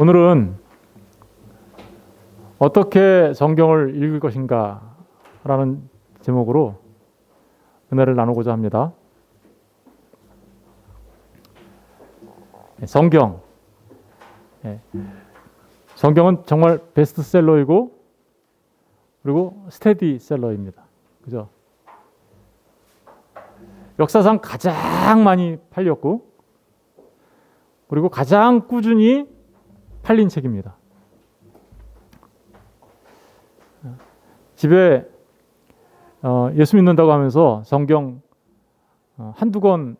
오늘은 어떻게 성경을 읽을 것인가 라는 제목으로 은혜를 나누고자 합니다. 성경. 성경은 정말 베스트셀러이고 그리고 스테디셀러입니다. 그죠? 역사상 가장 많이 팔렸고 그리고 가장 꾸준히 팔린 책입니다. 집에 예수 믿는다고 하면서 성경 한두 권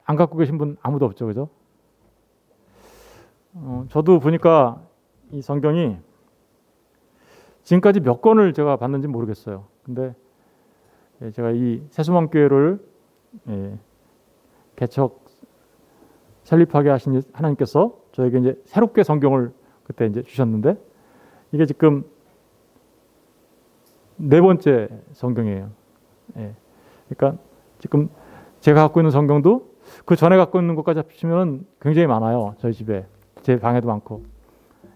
안 갖고 계신 분 아무도 없죠. 그죠? 저도 보니까 이 성경이 지금까지 몇 권을 제가 봤는지 모르겠어요. 근데 제가 이 세수망교회를 개척 설립하게 하신 하나님께서 저에게 이제 새롭게 성경을 그때 이제 주셨는데 이게 지금 4번째 성경이에요. 그러니까 지금 제가 갖고 있는 성경도 그 전에 갖고 있는 것까지 합치면 굉장히 많아요. 저희 집에 제 방에도 많고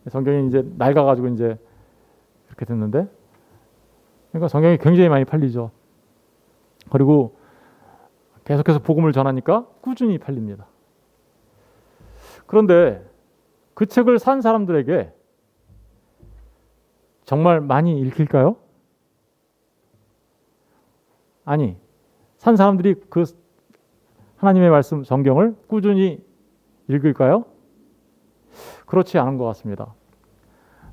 성경이 이제 낡아가지고 이제 그렇게 됐는데 그러니까 성경이 굉장히 많이 팔리죠. 그리고 계속해서 복음을 전하니까 꾸준히 팔립니다. 그런데 그 책을 산 사람들에게 정말 많이 읽힐까요? 아니, 산 사람들이 그 하나님의 말씀 성경을 꾸준히 읽을까요? 그렇지 않은 것 같습니다.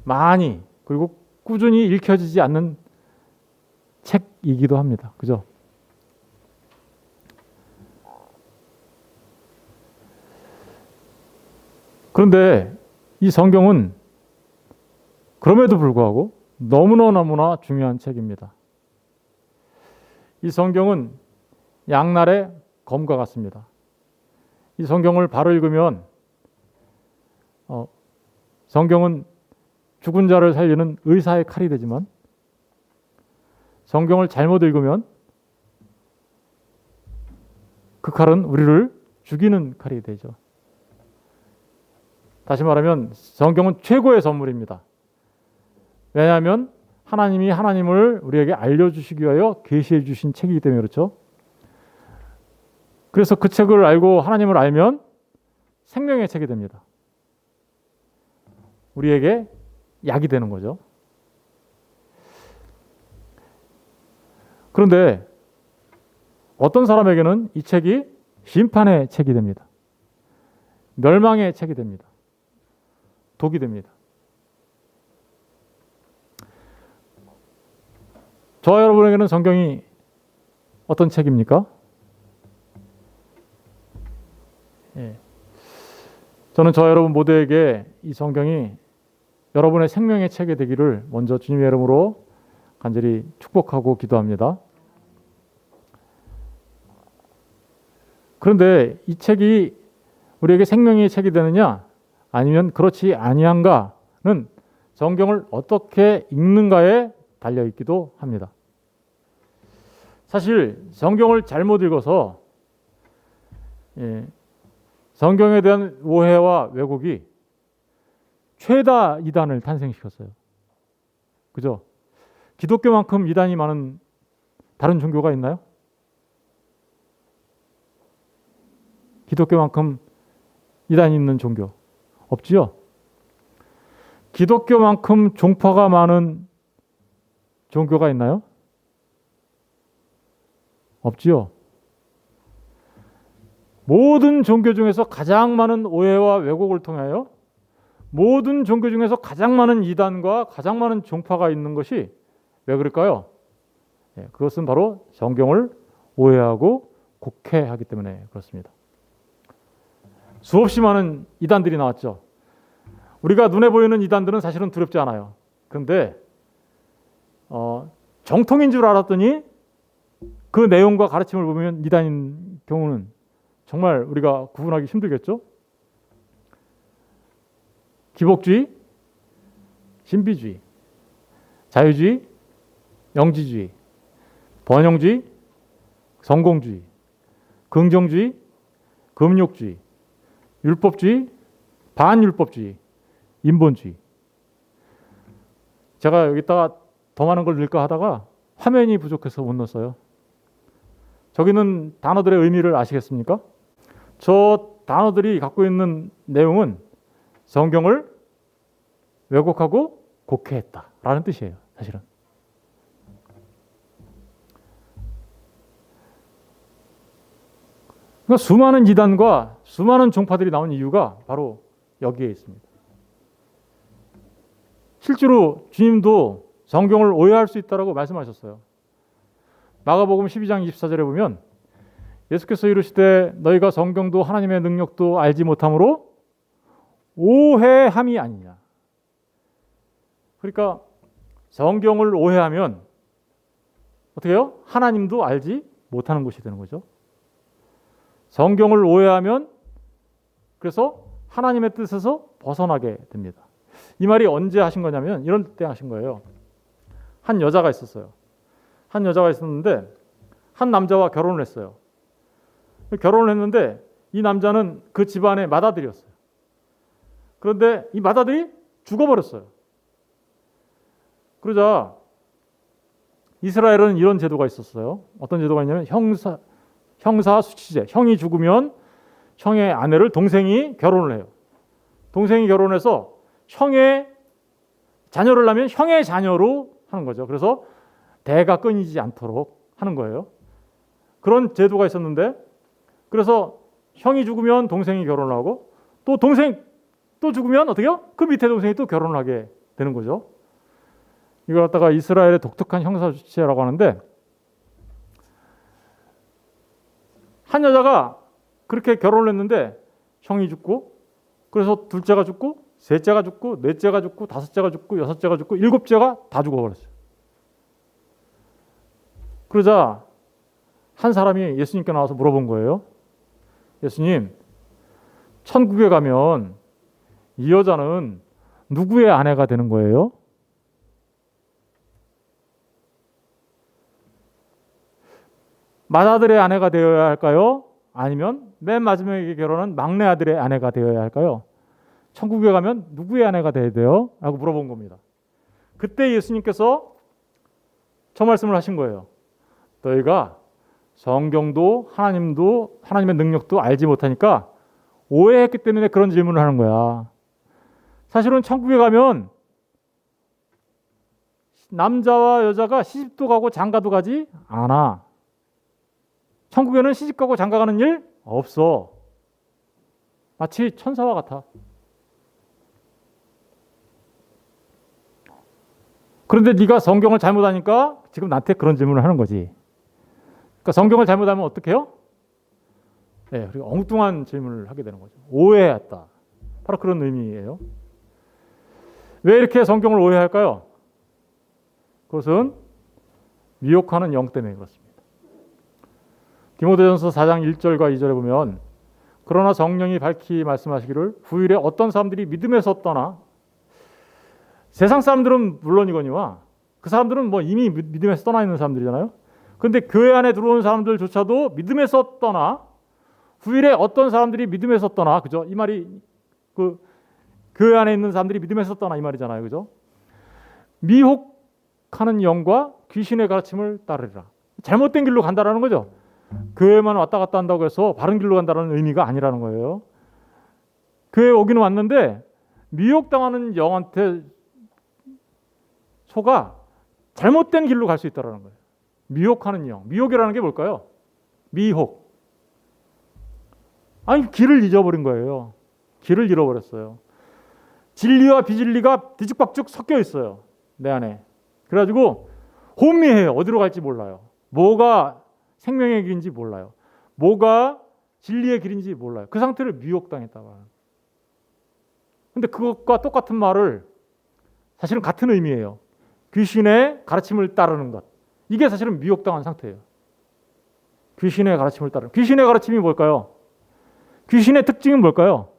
많이 그리고 꾸준히 읽혀지지 않는 책이기도 합니다. 그죠? 그런데 이 성경은 그럼에도 불구하고 너무나 중요한 책입니다. 이 성경은 양날의 검과 같습니다. 이 성경을 바로 읽으면 성경은 죽은 자를 살리는 의사의 칼이 되지만 성경을 잘못 읽으면 그 칼은 우리를 죽이는 칼이 되죠. 다시 말하면 성경은 최고의 선물입니다. 왜냐하면 하나님이 하나님을 우리에게 알려주시기 위하여 계시해 주신 책이기 때문에 그렇죠. 그래서 그 책을 알고 하나님을 알면 생명의 책이 됩니다. 우리에게 약이 되는 거죠. 그런데 어떤 사람에게는 이 책이 심판의 책이 됩니다. 멸망의 책이 됩니다. 독이 됩니다. 저와 여러분에게는 성경이 어떤 책입니까? 저는 저와 여러분 모두에게 이 성경이 여러분의 생명의 책이 되기를 먼저 주님의 이름으로 간절히 축복하고 기도합니다. 그런데 이 책이 우리에게 생명의 책이 되느냐 아니면 그렇지 아니한가는 성경을 어떻게 읽는가에 달려있기도 합니다. 사실 성경을 잘못 읽어서 성경에 대한 오해와 왜곡이 최다 이단을 탄생시켰어요. 그죠? 기독교만큼 이단이 많은 다른 종교가 있나요? 기독교만큼 이단이 있는 종교 없지요? 기독교만큼 종파가 많은 종교가 있나요? 없지요? 모든 종교 중에서 가장 많은 오해와 왜곡을 통하여 모든 종교 중에서 가장 많은 이단과 가장 많은 종파가 있는 것이 왜 그럴까요? 그것은 바로 성경을 오해하고 곡해하기 때문에 그렇습니다. 수없이 많은 이단들이 나왔죠. 우리가 눈에 보이는 이단들은 사실은 두렵지 않아요. 그런데 정통인 줄 알았더니 그 내용과 가르침을 보면 이단인 경우는 정말 우리가 구분하기 힘들겠죠. 기복주의, 신비주의, 자유주의, 영지주의, 번영주의, 성공주의, 긍정주의, 금욕주의, 율법주의, 반율법주의 인본주의. 제가 여기다가 더 많은 걸 넣을까 하다가 화면이 부족해서 못 넣었어요. 저기는 단어들의 의미를 아시겠습니까? 저 단어들이 갖고 있는 내용은 성경을 왜곡하고 곡해했다라는 뜻이에요. 사실은. 그러니까 수많은 이단과 수많은 종파들이 나온 이유가 바로 여기에 있습니다. 실제로 주님도 성경을 오해할 수 있다라고 말씀하셨어요. 마가복음 12장 24절에 보면 예수께서 이르시되 너희가 성경도 하나님의 능력도 알지 못함으로 오해함이 아니냐. 그러니까 성경을 오해하면 어떻게 해요? 하나님도 알지 못하는 것이 되는 거죠. 성경을 오해하면 그래서 하나님의 뜻에서 벗어나게 됩니다. 이 말이 언제 하신 거냐면 이런 때 하신 거예요. 한 여자가 있었어요. 한 여자가 있었는데 한 남자와 결혼을 했어요. 결혼을 했는데 이 남자는 그 집안의 맏아들이었어요. 그런데 이 맏아들이 죽어버렸어요. 그러자 이스라엘은 이런 제도가 있었어요. 어떤 제도가 있냐면 형사 수치제. 형이 죽으면 형의 아내를 동생이 결혼을 해요. 동생이 결혼해서 형의 자녀를 낳으면 형의 자녀로 하는 거죠. 그래서 대가 끊이지 않도록 하는 거예요. 그런 제도가 있었는데 그래서 형이 죽으면 동생이 결혼을 하고 또 동생 또 죽으면 어떻게 해요? 그 밑에 동생이 또 결혼을 하게 되는 거죠. 이걸 갖다가 이스라엘의 독특한 형사주체라고 하는데 한 여자가 그렇게 결혼을 했는데 형이 죽고 그래서 둘째가 죽고 셋째가 죽고 넷째가 죽고 다섯째가 죽고 여섯째가 죽고 일곱째가 다 죽어버렸어요. 그러자 한 사람이 예수님께 나와서 물어본 거예요. 예수님, 천국에 가면 이 여자는 누구의 아내가 되는 거예요? 맏아들의 아내가 되어야 할까요? 아니면 맨 마지막에 결혼한 막내 아들의 아내가 되어야 할까요? 천국에 가면 누구의 아내가 돼야 돼요? 라고 물어본 겁니다. 그때 예수님께서 저 말씀을 하신 거예요. 너희가 성경도 하나님도 하나님의 능력도 알지 못하니까 오해했기 때문에 그런 질문을 하는 거야. 사실은 천국에 가면 남자와 여자가 시집도 가고 장가도 가지 않아. 천국에는 시집 가고 장가 가는 일 없어. 마치 천사와 같아. 그런데 네가 성경을 잘못하니까 지금 나한테 그런 질문을 하는 거지. 그러니까 성경을 잘못하면 어떻게 해요? 네, 그리고 엉뚱한 질문을 하게 되는 거죠. 오해했다. 바로 그런 의미예요. 왜 이렇게 성경을 오해할까요? 그것은 미혹하는 영 때문에 그렇습니다. 디모데전서 4장 1절과 2절에 보면 그러나 성령이 밝히 말씀하시기를 후일에 어떤 사람들이 믿음에서 떠나 세상 사람들은 물론이거니와 그 사람들은 뭐 이미 믿음에서 떠나 있는 사람들이잖아요. 그런데 교회 안에 들어온 사람들조차도 믿음에서 떠나 후일에 어떤 사람들이 믿음에서 떠나 그죠? 이 말이 그 교회 안에 있는 사람들이 믿음에서 떠나 이 말이잖아요. 그죠? 미혹하는 영과 귀신의 가르침을 따르리라. 잘못된 길로 간다라는 거죠. 교회만 왔다 갔다 한다고 해서 바른 길로 간다는 의미가 아니라는 거예요. 교회에 오기는 왔는데 미혹당하는 영한테 속아 잘못된 길로 갈 수 있다는 거예요. 미혹하는 영. 미혹이라는 게 뭘까요? 미혹. 아니 길을 잊어버린 거예요. 길을 잃어버렸어요. 진리와 비진리가 뒤죽박죽 섞여 있어요. 내 안에. 그래가지고 혼미해요. 어디로 갈지 몰라요. 뭐가 생명의 길인지 몰라요. 뭐가 진리의 길인지 몰라요. 그 상태를 미혹당했다고 하는. 근데 그것과 똑같은 말을 사실은 같은 의미예요. 귀신의 가르침을 따르는 것. 이게 사실은 미혹당한 상태예요. 귀신의 가르침을 따르는. 귀신의 가르침이 뭘까요? 귀신의 특징은 뭘까요?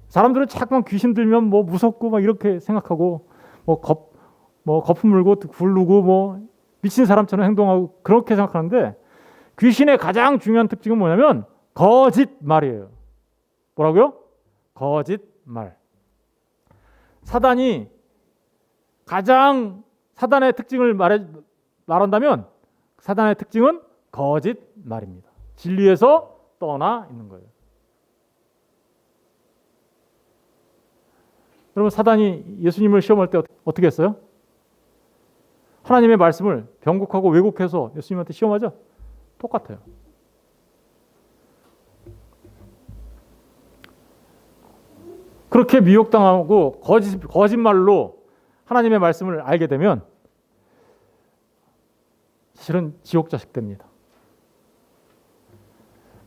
사람들은 자꾸만 귀신 들면 뭐 무섭고 막 이렇게 생각하고 거품 물고 굴르고 뭐 미친 사람처럼 행동하고 그렇게 생각하는데 귀신의 가장 중요한 특징은 뭐냐면 거짓말이에요. 뭐라고요? 거짓말. 사단이 가장 사단의 특징을 말한다면 사단의 특징은 거짓말입니다. 진리에서 떠나 있는 거예요. 여러분, 사단이 예수님을 시험할 때 어떻게 했어요? 하나님의 말씀을 변곡하고 왜곡해서 예수님한테 시험하죠? 똑같아요. 그렇게 미혹당하고 거짓말로 하나님의 말씀을 알게 되면 사실은 지옥 자식 됩니다.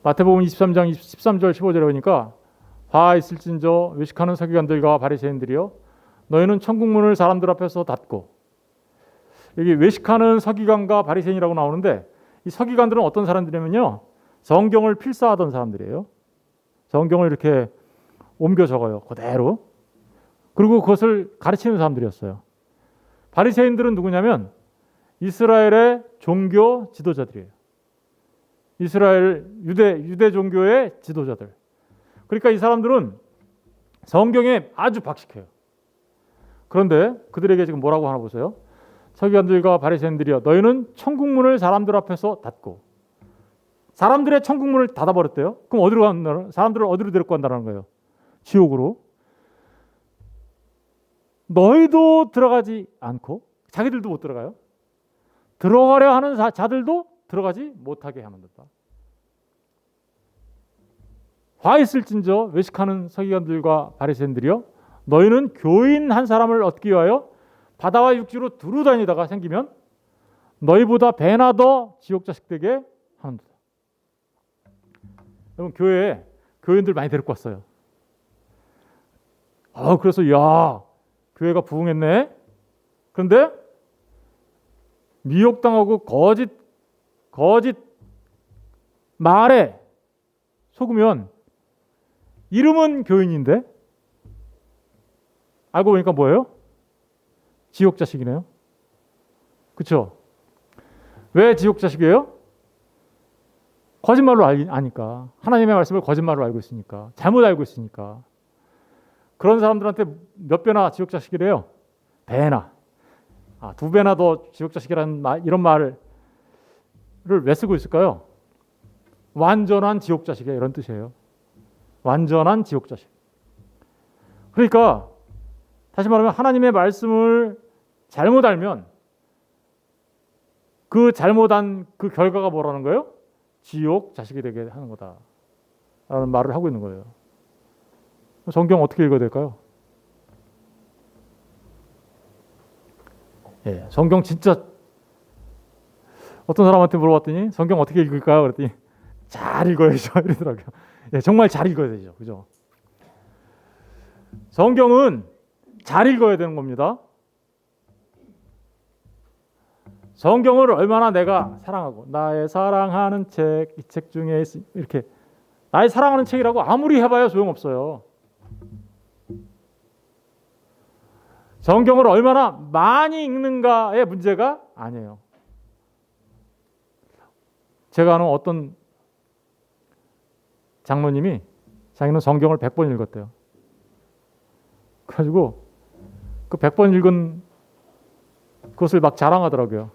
마태복음 23장 13절 15절에 보니까 화 있을진저 외식하는 서기관들과 바리새인들이여 너희는 천국문을 사람들 앞에서 닫고, 여기 외식하는 서기관과 바리새인이라고 나오는데 이 서기관들은 어떤 사람들이냐면요, 성경을 필사하던 사람들이에요. 성경을 이렇게 옮겨 적어요, 그대로. 그리고 그것을 가르치는 사람들이었어요. 바리새인들은 누구냐면 이스라엘의 종교 지도자들이에요. 이스라엘 유대 종교의 지도자들. 그러니까 이 사람들은 성경에 아주 박식해요. 그런데 그들에게 지금 뭐라고 하나 보세요. 서기관들과 바리새인들이여 너희는 천국문을 사람들 앞에서 닫고, 사람들의 천국문을 닫아버렸대요. 그럼 어디로 간다는, 사람들을 어디로 데리고 간다는 거예요? 지옥으로. 너희도 들어가지 않고, 자기들도 못 들어가요. 들어가려 하는 자들도 들어가지 못하게 하는다. 화 있을진저 외식하는 서기관들과 바리새인들이여 너희는 교인 한 사람을 얻기 위하여 바다와 육지로 두루 다니다가 생기면 너희보다 배나 더 지옥 자식 되게 하는다. 여러분, 교회에 교인들 많이 데리고 왔어요. 그래서 야, 교회가 부흥했네. 그런데 미혹당하고 거짓 말에 속으면 이름은 교인인데 알고 보니까 뭐예요? 지옥 자식이네요. 그렇죠? 왜 지옥 자식이에요? 거짓말로 아니까. 하나님의 말씀을 거짓말로 알고 있으니까. 잘못 알고 있으니까. 그런 사람들한테 몇 배나 지옥 자식이래요? 배나. 2배나 더 지옥 자식이라는 이런 말을 왜 쓰고 있을까요? 완전한 지옥 자식이야, 이런 뜻이에요. 완전한 지옥 자식. 그러니까 다시 말하면 하나님의 말씀을 잘못 알면 그 잘못한 그 결과가 뭐라는 거예요? 지옥 자식이 되게 하는 거다 라는 말을 하고 있는 거예요. 성경 어떻게 읽어야 될까요? 성경 진짜 어떤 사람한테 물어봤더니 성경 어떻게 읽을까요? 그랬더니 잘 읽어야죠 이러더라고요. 정말 잘 읽어야 되죠. 그죠? 성경은 잘 읽어야 되는 겁니다. 성경을 얼마나 내가 사랑하고, 나의 사랑하는 책, 이 책 중에 이렇게 나의 사랑하는 책이라고 아무리 해봐야 소용없어요. 성경을 얼마나 많이 읽는가의 문제가 아니에요. 제가 아는 어떤 장로님이 자기는 성경을 100번 읽었대요. 그래가지고 그 100번 읽은 그것을 막 자랑하더라고요.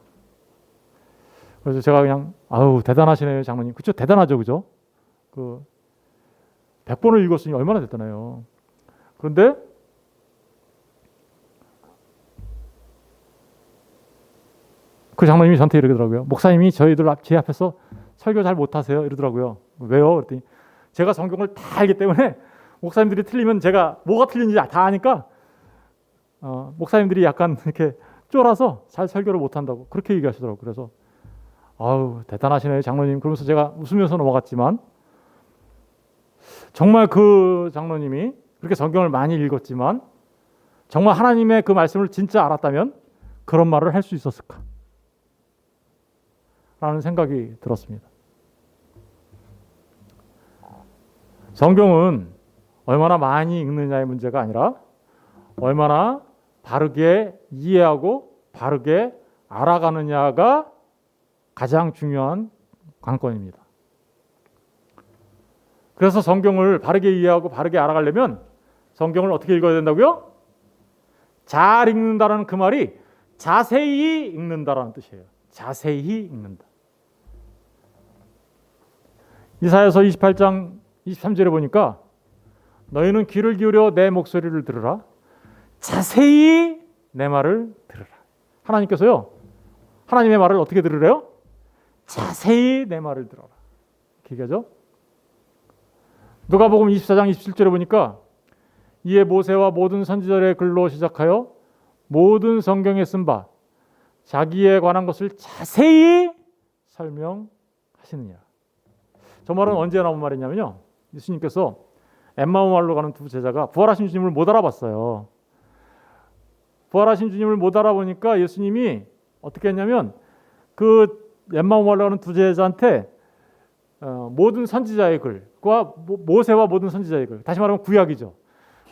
그래서 제가 그냥 대단하시네요, 장로님. 그쵸? 대단하죠, 그죠? 100번을 읽었으니 얼마나 대단해요. 그런데 그 장로님이 저한테 이러더라고요. 목사님이 제 앞에서 설교 잘 못하세요 이러더라고요. 왜요? 그랬더니 제가 성경을 다 알기 때문에 목사님들이 틀리면 제가 뭐가 틀린지 다 아니까 목사님들이 약간 이렇게 쫄아서 잘 설교를 못한다고 그렇게 얘기하시더라고요. 그래서 대단하시네요, 장로님. 그러면서 제가 웃으면서 넘어갔지만 정말 그 장로님이 그렇게 성경을 많이 읽었지만 정말 하나님의 그 말씀을 진짜 알았다면 그런 말을 할 수 있었을까? 라는 생각이 들었습니다. 성경은 얼마나 많이 읽느냐의 문제가 아니라 얼마나 바르게 이해하고 바르게 알아가느냐가 가장 중요한 관건입니다. 그래서 성경을 바르게 이해하고 바르게 알아가려면 성경을 어떻게 읽어야 된다고요? 잘 읽는다라는 그 말이 자세히 읽는다라는 뜻이에요. 자세히 읽는다. 이사야서 28장 23절에 보니까 너희는 귀를 기울여 내 목소리를 들으라. 자세히 내 말을 들으라. 하나님께서요. 하나님의 말을 어떻게 들으래요? 자세히 내 말을 들어라. 이렇게 얘기하죠. 누가복음 24장 27절에 보니까 이에 모세와 모든 선지자의 글로 시작하여 모든 성경에 쓴 바 자기에 관한 것을 자세히 설명하시느니라. 저 말은 언제 나온 말이냐면요. 예수님께서 엠마오마을로 가는 두 제자가 부활하신 주님을 못 알아봤어요. 부활하신 주님을 못 알아보니까 예수님이 어떻게 했냐면 그 엠마오마을로 가는 두 제자한테 모든 선지자의 글과 모세와 모든 선지자의 글, 다시 말하면 구약이죠.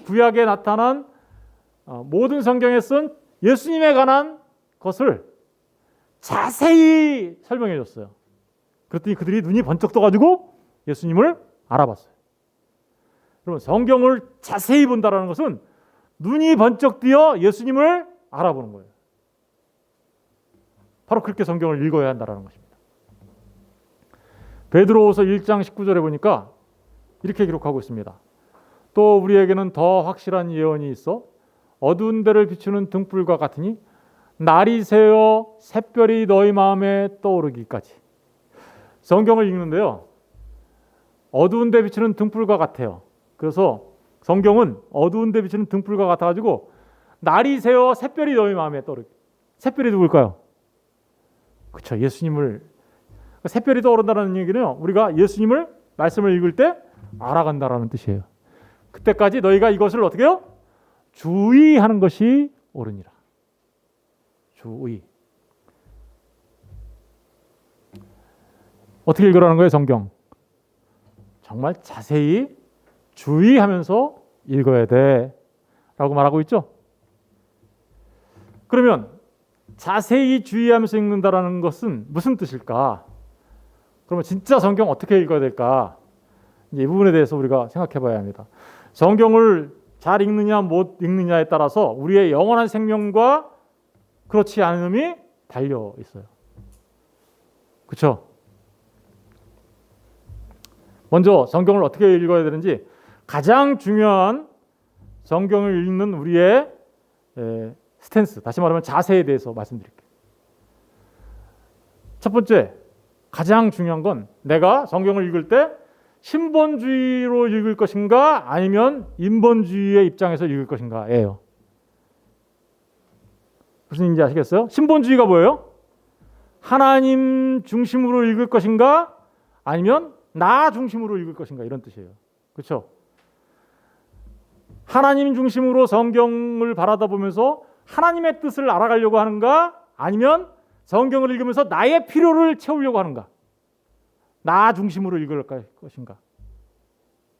구약에 나타난 모든 성경에 쓴 예수님에 관한 것을 자세히 설명해 줬어요. 그랬더니 그들이 눈이 번쩍 떠가지고 예수님을 알아봤어요. 여러분, 성경을 자세히 본다는 것은 눈이 번쩍 뜨여 예수님을 알아보는 거예요. 바로 그렇게 성경을 읽어야 한다는 것입니다. 베드로후서 1장 19절에 보니까 이렇게 기록하고 있습니다. 또 우리에게는 더 확실한 예언이 있어 어두운 데를 비추는 등불과 같으니 날이 새어 샛별이 너희 마음에 떠오르기까지. 성경을 읽는데요. 어두운 데 비추는 등불과 같아요. 그래서 성경은 어두운 데 비추는 등불과 같아가지고 날이 새어 샛별이 너희 마음에 떠오르기. 샛별이 누굴까요? 그렇죠. 예수님을. 샛별이 떠오른다는 얘기는요. 우리가 예수님을 말씀을 읽을 때 알아간다라는 뜻이에요. 그때까지 너희가 이것을 어떻게 해요? 주의하는 것이 옳으니라. 주의. 어떻게 읽으라는 거예요, 성경? 정말 자세히 주의하면서 읽어야 돼 라고 말하고 있죠. 그러면 자세히 주의하면서 읽는다라는 것은 무슨 뜻일까? 그러면 진짜 성경 어떻게 읽어야 될까? 이 부분에 대해서 우리가 생각해 봐야 합니다. 성경을 잘 읽느냐 못 읽느냐에 따라서 우리의 영원한 생명과 그렇지 않음이 달려 있어요. 그렇죠? 먼저 성경을 어떻게 읽어야 되는지 가장 중요한 성경을 읽는 우리의 스탠스, 다시 말하면 자세에 대해서 말씀드릴게요. 첫 번째, 가장 중요한 건 내가 성경을 읽을 때 신본주의로 읽을 것인가 아니면 인본주의의 입장에서 읽을 것인가예요. 무슨 얘기인지 아시겠어요? 신본주의가 뭐예요? 하나님 중심으로 읽을 것인가 아니면 나 중심으로 읽을 것인가 이런 뜻이에요. 그렇죠? 하나님 중심으로 성경을 바라다 보면서 하나님의 뜻을 알아가려고 하는가 아니면 성경을 읽으면서 나의 필요를 채우려고 하는가? 나 중심으로 읽을 것인가?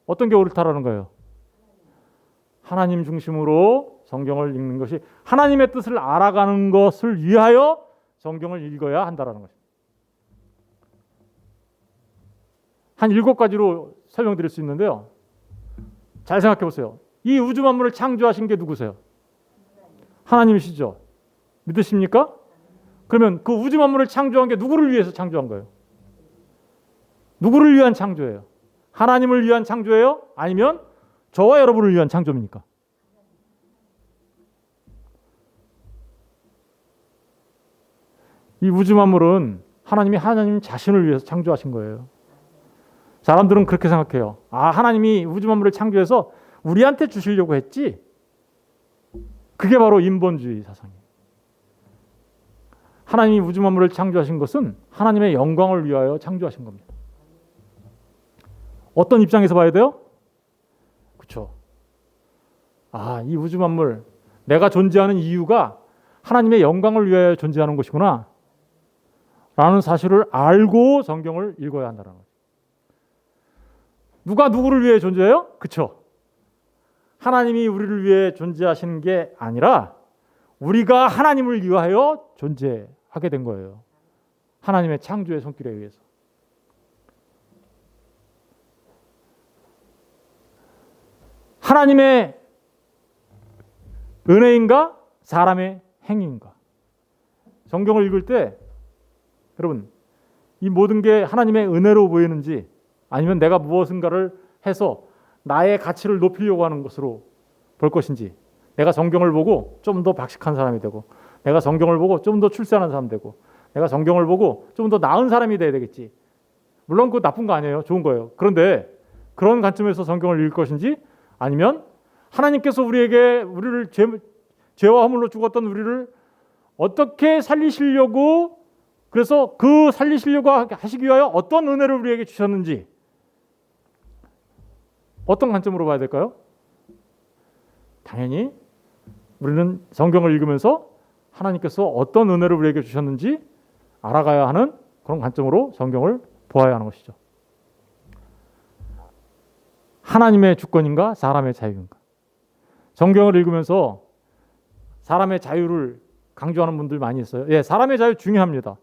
어떤 게 옳다라는 거예요? 하나님 중심으로 성경을 읽는 것이 하나님의 뜻을 알아가는 것을 위하여 성경을 읽어야 한다라는 것입니다. 한 7가지로 설명드릴 수 있는데요. 잘 생각해 보세요. 이 우주 만물을 창조하신 게 누구세요? 하나님이시죠. 믿으십니까? 그러면 그 우주 만물을 창조한 게 누구를 위해서 창조한 거예요? 누구를 위한 창조예요? 하나님을 위한 창조예요? 아니면 저와 여러분을 위한 창조입니까? 이 우주 만물은 하나님이 하나님 자신을 위해서 창조하신 거예요. 사람들은 그렇게 생각해요. 아, 하나님이 우주 만물을 창조해서 우리한테 주시려고 했지. 그게 바로 인본주의 사상이에요. 하나님이 우주 만물을 창조하신 것은 하나님의 영광을 위하여 창조하신 겁니다. 어떤 입장에서 봐야 돼요? 그렇죠. 아, 이 우주 만물 내가 존재하는 이유가 하나님의 영광을 위하여 존재하는 것이구나 라는 사실을 알고 성경을 읽어야 한다는 거죠. 누가 누구를 위해 존재해요? 그렇죠. 하나님이 우리를 위해 존재하시는 게 아니라 우리가 하나님을 위하여 존재하게 된 거예요. 하나님의 창조의 손길에 의해서. 하나님의 은혜인가? 사람의 행위인가? 성경을 읽을 때 여러분 이 모든 게 하나님의 은혜로 보이는지 아니면 내가 무엇인가를 해서 나의 가치를 높이려고 하는 것으로 볼 것인지, 내가 성경을 보고 좀 더 박식한 사람이 되고, 내가 성경을 보고 좀 더 출세하는 사람 되고, 내가 성경을 보고 좀 더 나은 사람이 돼야 되겠지. 물론 그거 나쁜 거 아니에요. 좋은 거예요. 그런데 그런 관점에서 성경을 읽을 것인지, 아니면 하나님께서 우리를 죄와 허물로 죽었던 우리를 어떻게 살리시려고, 그래서 그 살리시려고 하시기 위하여 어떤 은혜를 우리에게 주셨는지, 어떤 관점으로 봐야 될까요? 당연히 우리는 성경을 읽으면서 하나님께서 어떤 은혜를 우리에게 주셨는지 알아가야 하는 그런 관점으로 성경을 보아야 하는 것이죠. 하나님의 주권인가 사람의 자유인가? 성경을 읽으면서 사람의 자유를 강조하는 분들 많이 있어요. 예, 사람의 자유 중요합니다.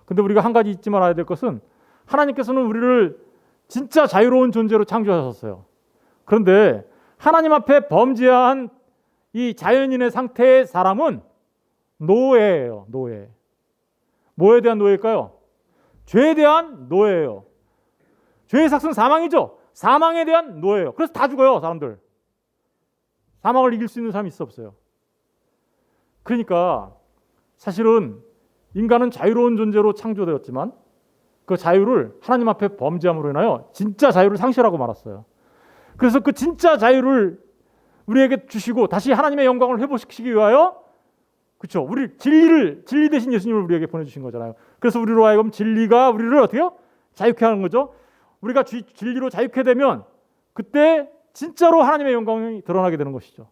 근데 우리가 한 가지 잊지 말아야 될 것은 하나님께서는 우리를 진짜 자유로운 존재로 창조하셨어요. 그런데 하나님 앞에 범죄한 이 자연인의 상태의 사람은 노예예요. 노예. 뭐에 대한 노예일까요? 죄에 대한 노예예요. 죄의 삭은 사망이죠. 사망에 대한 노예예요. 그래서 다 죽어요, 사람들. 사망을 이길 수 있는 사람이 있어 없어요. 그러니까 사실은 인간은 자유로운 존재로 창조되었지만 그 자유를 하나님 앞에 범죄함으로 인하여 진짜 자유를 상실하고 말았어요. 그래서 그 진짜 자유를 우리에게 주시고 다시 하나님의 영광을 회복시키기 위하여, 그렇죠? 진리 대신 예수님을 우리에게 보내주신 거잖아요. 그래서 우리로 하여금 진리가 우리를 어떻게요? 자유케 하는 거죠. 우리가 진리로 자유케 되면 그때 진짜로 하나님의 영광이 드러나게 되는 것이죠.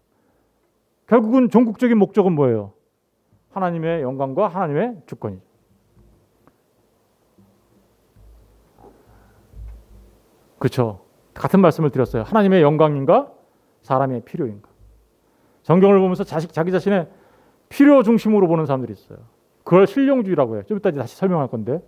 결국은 종국적인 목적은 뭐예요? 하나님의 영광과 하나님의 주권이죠. 그렇죠. 같은 말씀을 드렸어요. 하나님의 영광인가 사람의 필요인가. 성경을 보면서 자기 자신의 필요 중심으로 보는 사람들이 있어요. 그걸 실용주의라고 해요. 좀 이따 다시 설명할 건데,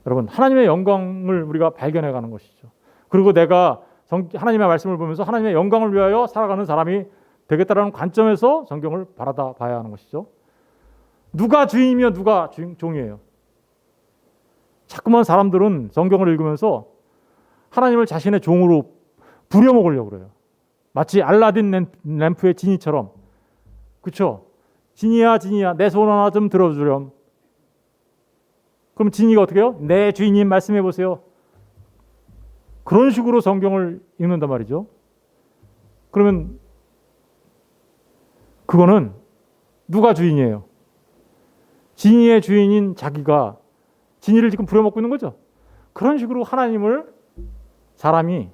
여러분 하나님의 영광을 우리가 발견해가는 것이죠. 그리고 내가 하나님의 말씀을 보면서 하나님의 영광을 위하여 살아가는 사람이 되겠다라는 관점에서 성경을 바라다 봐야 하는 것이죠. 누가 주인이며 누가 종이에요. 자꾸만 사람들은 성경을 읽으면서 하나님을 자신의 종으로 부려먹으려고 그래요. 마치 알라딘 램프의 지니처럼. 그렇죠? 지니야 내 손 하나 좀 들어주렴. 그럼 지니가 어떻게 해요? 네 주인님 말씀해 보세요. 그런 식으로 성경을 읽는단 말이죠. 그러면 그거는 누가 주인이에요? 지니의 주인인 자기가 지니를 지금 부려먹고 있는 거죠. 그런 식으로 하나님을 사람이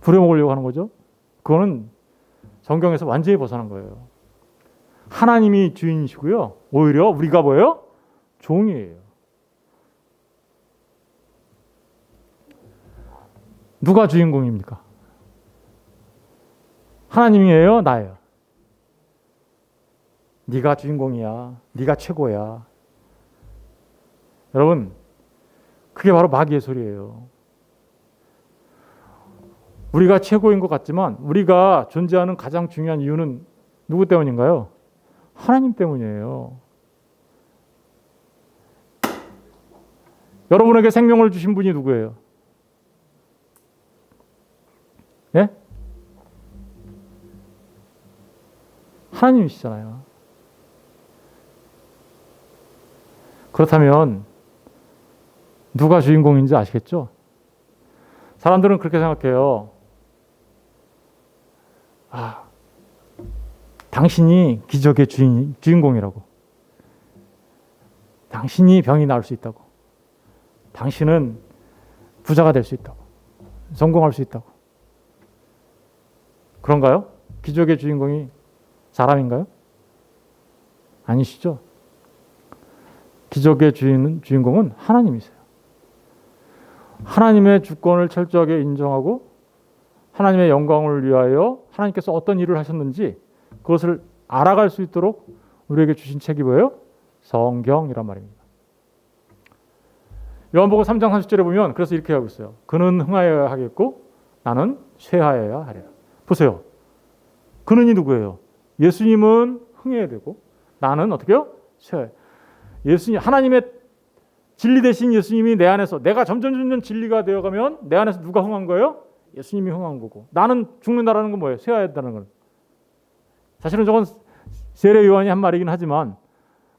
부려먹으려고 하는 거죠. 그거는 성경에서 완전히 벗어난 거예요. 하나님이 주인이시고요. 오히려 우리가 뭐예요? 종이에요. 누가 주인공입니까? 하나님이에요? 나예요? 네가 주인공이야. 네가 최고야. 여러분, 그게 바로 마귀의 소리예요. 우리가 최고인 것 같지만 우리가 존재하는 가장 중요한 이유는 누구 때문인가요? 하나님 때문이에요. 여러분에게 생명을 주신 분이 누구예요? 예? 하나님이시잖아요. 그렇다면 누가 주인공인지 아시겠죠? 사람들은 그렇게 생각해요. 당신이 기적의 주인공이라고. 당신이 병이 나을 수 있다고. 당신은 부자가 될 수 있다고. 성공할 수 있다고. 그런가요? 기적의 주인공이 사람인가요? 아니시죠? 기적의 주인공은 하나님이세요. 하나님의 주권을 철저하게 인정하고 하나님의 영광을 위하여 하나님께서 어떤 일을 하셨는지 그것을 알아갈 수 있도록 우리에게 주신 책이 뭐예요? 성경이란 말입니다. 요한복음 3장 30절에 보면 그래서 이렇게 하고 있어요. 그는 흥하여야 하겠고 나는 쇠하여야 하리라. 보세요. 그는이 누구예요? 예수님은 흥해야 되고 나는 어떻게요? 쇠. 예수님 하나님의 진리 대신 예수님이 내 안에서 내가 점점 진리가 되어가면 내 안에서 누가 흥한 거예요? 예수님이 흥한 거고 나는 죽는다라는 건 뭐예요? 쇠해야 된다는 건. 사실은 저건 세례 요한이 한 말이긴 하지만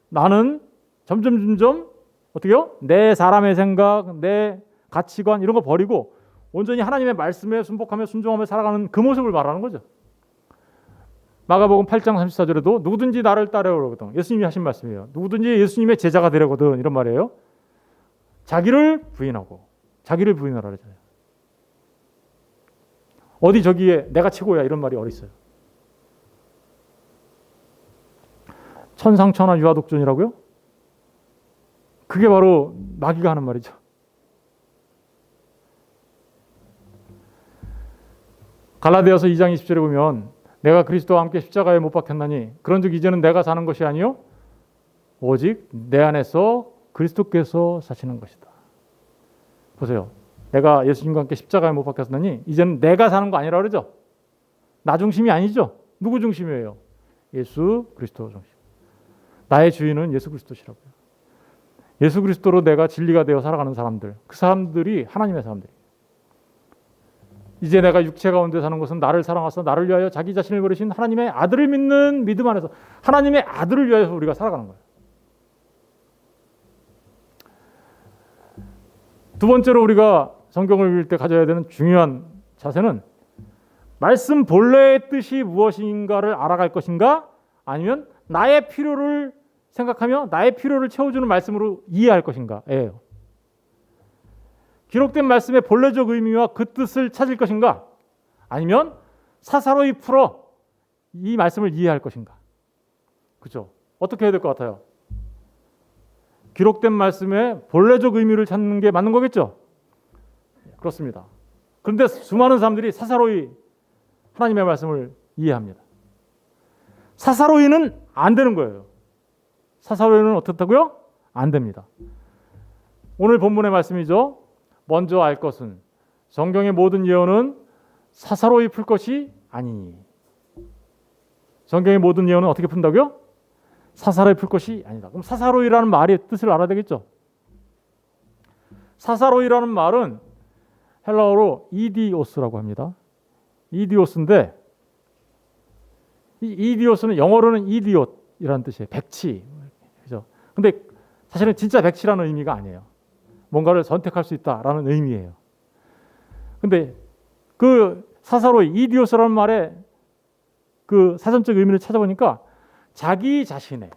나는 점점 어떻게요? 내 사람의 생각, 내 가치관 이런 거 버리고 온전히 하나님의 말씀에 순복하며 순종하며 살아가는 그 모습을 말하는 거죠. 마가복음 8장 34절에도 누구든지 나를 따르거든. 예수님이 하신 말씀이에요. 누구든지 예수님의 제자가 되려거든 이런 말이에요. 자기를 부인하고 자기를 부인하라 그러잖아요. 어디 저기에 내가 최고야 이런 말이 어디 있어요? 천상천하 유아독존이라고요? 그게 바로 마귀가 하는 말이죠. 갈라디아서 2장 20절에 보면 내가 그리스도와 함께 십자가에 못 박혔나니 그런즉 이제는 내가 사는 것이 아니요 오직 내 안에서 그리스도께서 사시는 것이다. 보세요. 내가 예수님과 함께 십자가에 못 박혔나니 이제는 내가 사는 거 아니라 그러죠. 나 중심이 아니죠. 누구 중심이에요? 예수 그리스도 중심. 나의 주인은 예수 그리스도시라고요. 예수 그리스도로 내가 진리가 되어 살아가는 사람들, 그 사람들이 하나님의 사람들이에요. 이제 내가 육체 가운데 사는 것은 나를 사랑하사 나를 위하여 자기 자신을 버리신 하나님의 아들을 믿는 믿음 안에서 하나님의 아들을 위하여 우리가 살아가는 거예요. 두 번째로 우리가 성경을 읽을 때 가져야 되는 중요한 자세는 말씀 본래의 뜻이 무엇인가를 알아갈 것인가 아니면 나의 필요를 생각하며 나의 필요를 채워주는 말씀으로 이해할 것인가예요. 기록된 말씀의 본래적 의미와 그 뜻을 찾을 것인가 아니면 사사로이 풀어 이 말씀을 이해할 것인가. 그렇죠? 어떻게 해야 될 것 같아요? 기록된 말씀의 본래적 의미를 찾는 게 맞는 거겠죠? 그렇습니다. 그런데 수많은 사람들이 사사로이 하나님의 말씀을 이해합니다. 사사로이는 안 되는 거예요. 사사로이는 어떻다고요? 안 됩니다. 오늘 본문의 말씀이죠. 먼저 알 것은 성경의 모든 예언은 사사로이 풀 것이 아니니. 성경의 모든 예언은 어떻게 푼다고요? 사사로이 풀 것이 아니다. 그럼 사사로이라는 말의 뜻을 알아야 되겠죠. 사사로이라는 말은 헬라어로 이디오스라고 합니다. 이디오스인데 이 이디오스는 영어로는 이디옷이라는 뜻이에요. 백치. 그죠? 근데 사실은 진짜 백치라는 의미가 아니에요. 뭔가를 선택할 수 있다라는 의미예요. 근데 그 사사로이 이디오스라는 말의 그 사전적 의미를 찾아보니까 자기 자신의,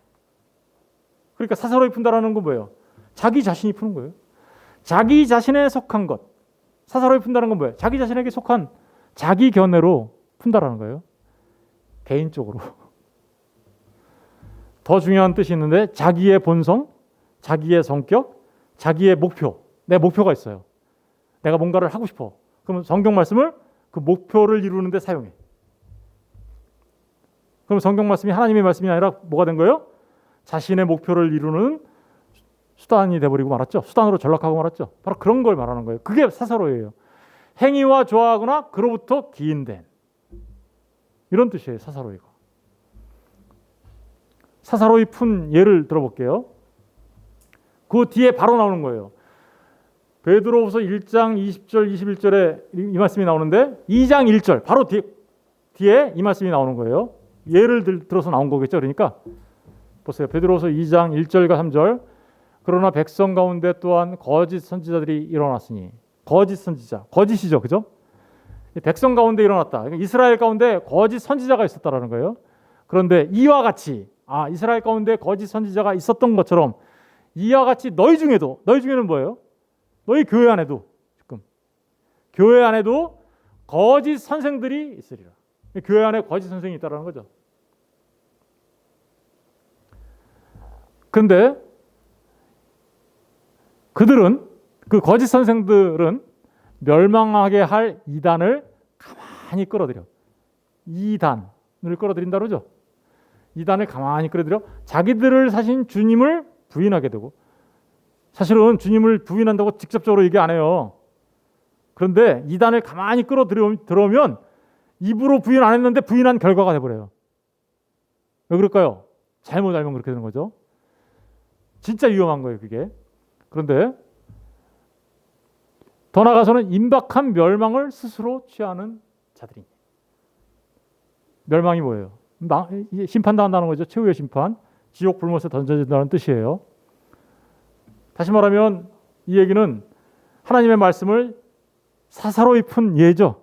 그러니까 사사로이 푼다라는 건 뭐예요? 자기 자신이 푸는 거예요. 자기 자신에 속한 것. 사사로이 푼다는 건 뭐예요? 자기 자신에게 속한 자기 견해로 푼다라는 거예요. 개인적으로. 더 중요한 뜻이 있는데 자기의 본성, 자기의 성격, 자기의 목표. 내 목표가 있어요. 내가 뭔가를 하고 싶어. 그러면 성경 말씀을 그 목표를 이루는 데 사용해. 그럼 성경 말씀이 하나님의 말씀이 아니라 뭐가 된 거예요? 자신의 목표를 이루는 수단이 돼버리고 말았죠. 수단으로 전락하고 말았죠. 바로 그런 걸 말하는 거예요. 그게 사사로이예요. 행위와 좋아하거나 그로부터 기인된 이런 뜻이에요. 사사로이가. 사사로이 푼 예를 들어볼게요. 그 뒤에 바로 나오는 거예요. 베드로후서 1장 20절 21절에 이 말씀이 나오는데 2장 1절 바로 뒤에 이 말씀이 나오는 거예요. 예를 들어서 나온 거겠죠. 그러니까 보세요. 베드로후서 2장 1절과 3절 그러나 백성 가운데 또한 거짓 선지자들이 일어났으니 거짓 선지자, 거짓이죠. 그죠? 백성 가운데 일어났다. 이스라엘 가운데 거짓 선지자가 있었다라는 거예요. 그런데 이와 같이 이스라엘 가운데 거짓 선지자가 있었던 것처럼 이와 같이 너희 중에는 뭐예요? 너희 교회 안에도 지금 교회 안에도 거짓 선생들이 있으리라. 교회 안에 거짓 선생이 있다라는 거죠. 그런데 그 거짓 선생들은 멸망하게 할 이단을 가만히 끌어들여. 이단을 끌어들인다 그러죠. 이단을 가만히 끌어들여 자기들을 사신 주님을 부인하게 되고, 사실은 주님을 부인한다고 직접적으로 얘기 안 해요. 그런데 이단을 가만히 끌어들어오면 입으로 부인 안 했는데 부인한 결과가 돼버려요. 왜 그럴까요? 잘못 알면 그렇게 되는 거죠. 진짜 위험한 거예요, 그게. 그런데 더 나아가서는 임박한 멸망을 스스로 취하는 자들이. 멸망이 뭐예요? 심판당한다는 거죠. 최후의 심판. 지옥 불못에 던져진다는 뜻이에요. 다시 말하면 이 얘기는 하나님의 말씀을 사사로이 푼 예죠.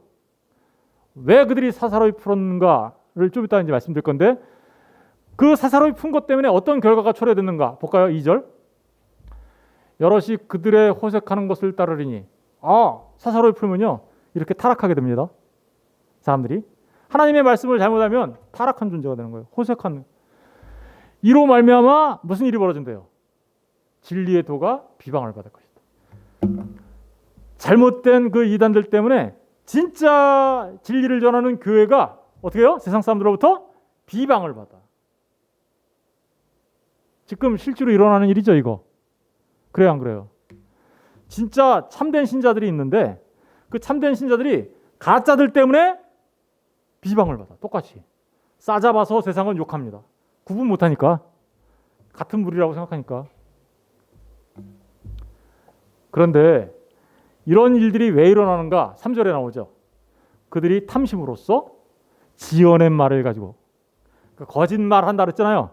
왜 그들이 사사로이 풀었는가를 좀 이따 이제 말씀드릴 건데, 그 사사로이 푼 것 때문에 어떤 결과가 초래됐는가 볼까요? 2절. 여럿이 그들의 호색하는 것을 따르리니. 사사로이 풀면요 이렇게 타락하게 됩니다. 사람들이 하나님의 말씀을 잘못하면 타락한 존재가 되는 거예요. 호색한. 이로 말미암아 무슨 일이 벌어진대요? 진리의 도가 비방을 받을 것이다. 잘못된 그 이단들 때문에 진짜 진리를 전하는 교회가 어떻게 해요? 세상 사람들로부터 비방을 받아. 지금 실제로 일어나는 일이죠, 이거. 그래요, 안 그래요? 진짜 참된 신자들이 있는데 그 참된 신자들이 가짜들 때문에 비방을 받아. 똑같이. 싸잡아서 세상은 욕합니다. 구분 못하니까. 같은 물이라고 생각하니까. 그런데 이런 일들이 왜 일어나는가? 3절에 나오죠. 그들이 탐심으로써 지어낸 말을 가지고. 거짓말한다 그랬잖아요.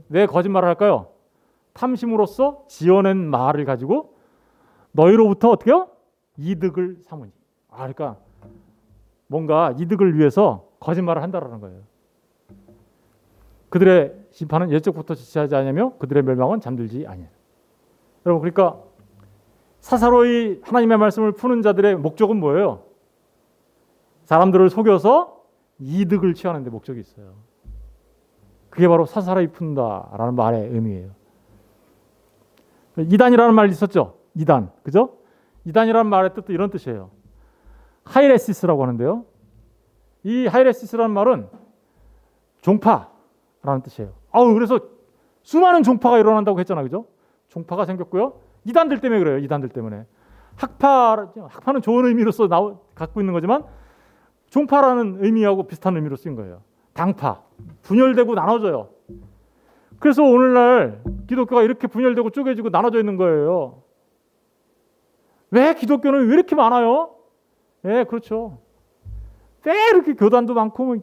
왜 거짓말을 할까요? 탐심으로써 지어낸 말을 가지고 너희로부터 어떻게 해요? 이득을 삼으니. 그러니까 뭔가 이득을 위해서 거짓말을 한다라는 거예요. 그들의 심판은 예적부터 지체하지 아니하며 그들의 멸망은 잠들지 아니하라. 여러분, 그러니까 사사로이 하나님의 말씀을 푸는 자들의 목적은 뭐예요? 사람들을 속여서 이득을 취하는 데 목적이 있어요. 그게 바로 사사로이 푼다라는 말의 의미예요. 이단이라는 말이 있었죠. 이단, 그죠? 이단이라는 말의 뜻도 이런 뜻이에요. 하이레시스라고 하는데요. 이 하이레시스라는 말은 종파라는 뜻이에요. 그래서 수많은 종파가 일어난다고 했잖아요, 그죠? 종파가 생겼고요. 이단들 때문에 그래요. 이단들 때문에. 학파는 좋은 의미로서 갖고 있는 거지만 종파라는 의미하고 비슷한 의미로 쓰인 거예요. 당파, 분열되고 나눠져요. 그래서 오늘날 기독교가 이렇게 분열되고 쪼개지고 나눠져 있는 거예요. 왜 기독교는 왜 이렇게 많아요? 네, 그렇죠. 왜 이렇게 교단도 많고.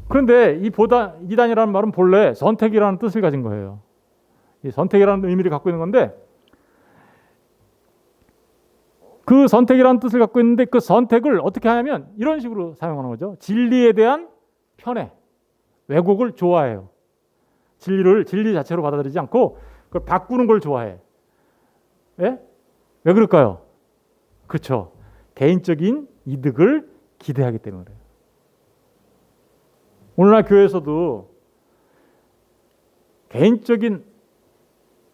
그런데 이단이라는 말은 본래 선택이라는 뜻을 가진 거예요. 이 선택이라는 의미를 갖고 있는 건데, 그 선택이라는 뜻을 갖고 있는데 그 선택을 어떻게 하냐면 이런 식으로 사용하는 거죠. 진리에 대한 편애, 왜곡을 좋아해요. 진리 자체로 받아들이지 않고 그걸 바꾸는 걸 좋아해. 왜 그럴까요? 그렇죠. 개인적인 이득을 기대하기 때문에 그래요. 오늘날 교회에서도 개인적인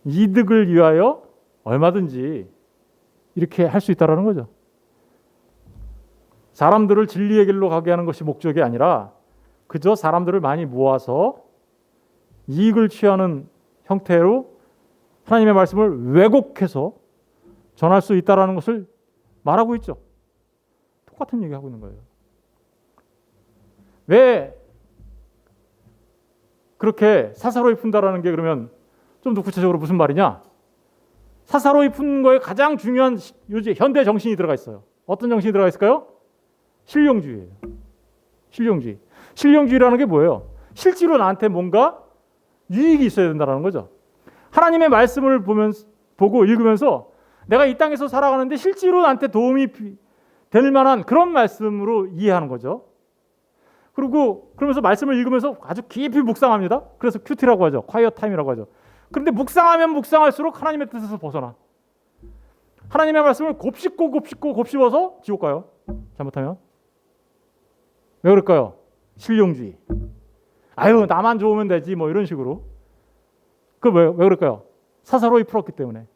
이득을 위하여 얼마든지 이렇게 할 수 있다는 거죠. 사람들을 진리의 길로 가게 하는 것이 목적이 아니라 그저 사람들을 많이 모아서 이익을 취하는 형태로 하나님의 말씀을 왜곡해서 전할 수 있다는 것을 말하고 있죠. 똑같은 얘기하고 있는 거예요. 왜 그렇게 사사로이 푼다라는 게 그러면 좀 더 구체적으로 무슨 말이냐? 사사로이 푼 거에 가장 중요한 요즘 현대 정신이 들어가 있어요. 어떤 정신이 들어가 있을까요? 실용주의예요. 실용주의. 실용주의라는 게 뭐예요? 실제로 나한테 뭔가 유익이 있어야 된다는 거죠. 하나님의 말씀을 보고 읽으면서 내가 이 땅에서 살아가는데 실제로 나한테 도움이 될 만한 그런 말씀으로 이해하는 거죠. 그리고 그러면서 말씀을 읽으면서 아주 깊이 묵상합니다. 그래서 큐티라고 하죠. 콰이어 타임이라고 하죠. 그런데 묵상하면 묵상할수록 하나님의 뜻에서 벗어나. 하나님의 말씀을 곱씹어서 지옥 가요. 잘못하면. 왜 그럴까요? 실용주의. 나만 좋으면 되지 뭐 이런 식으로. 왜 그럴까요? 사사로이 풀었기 때문에.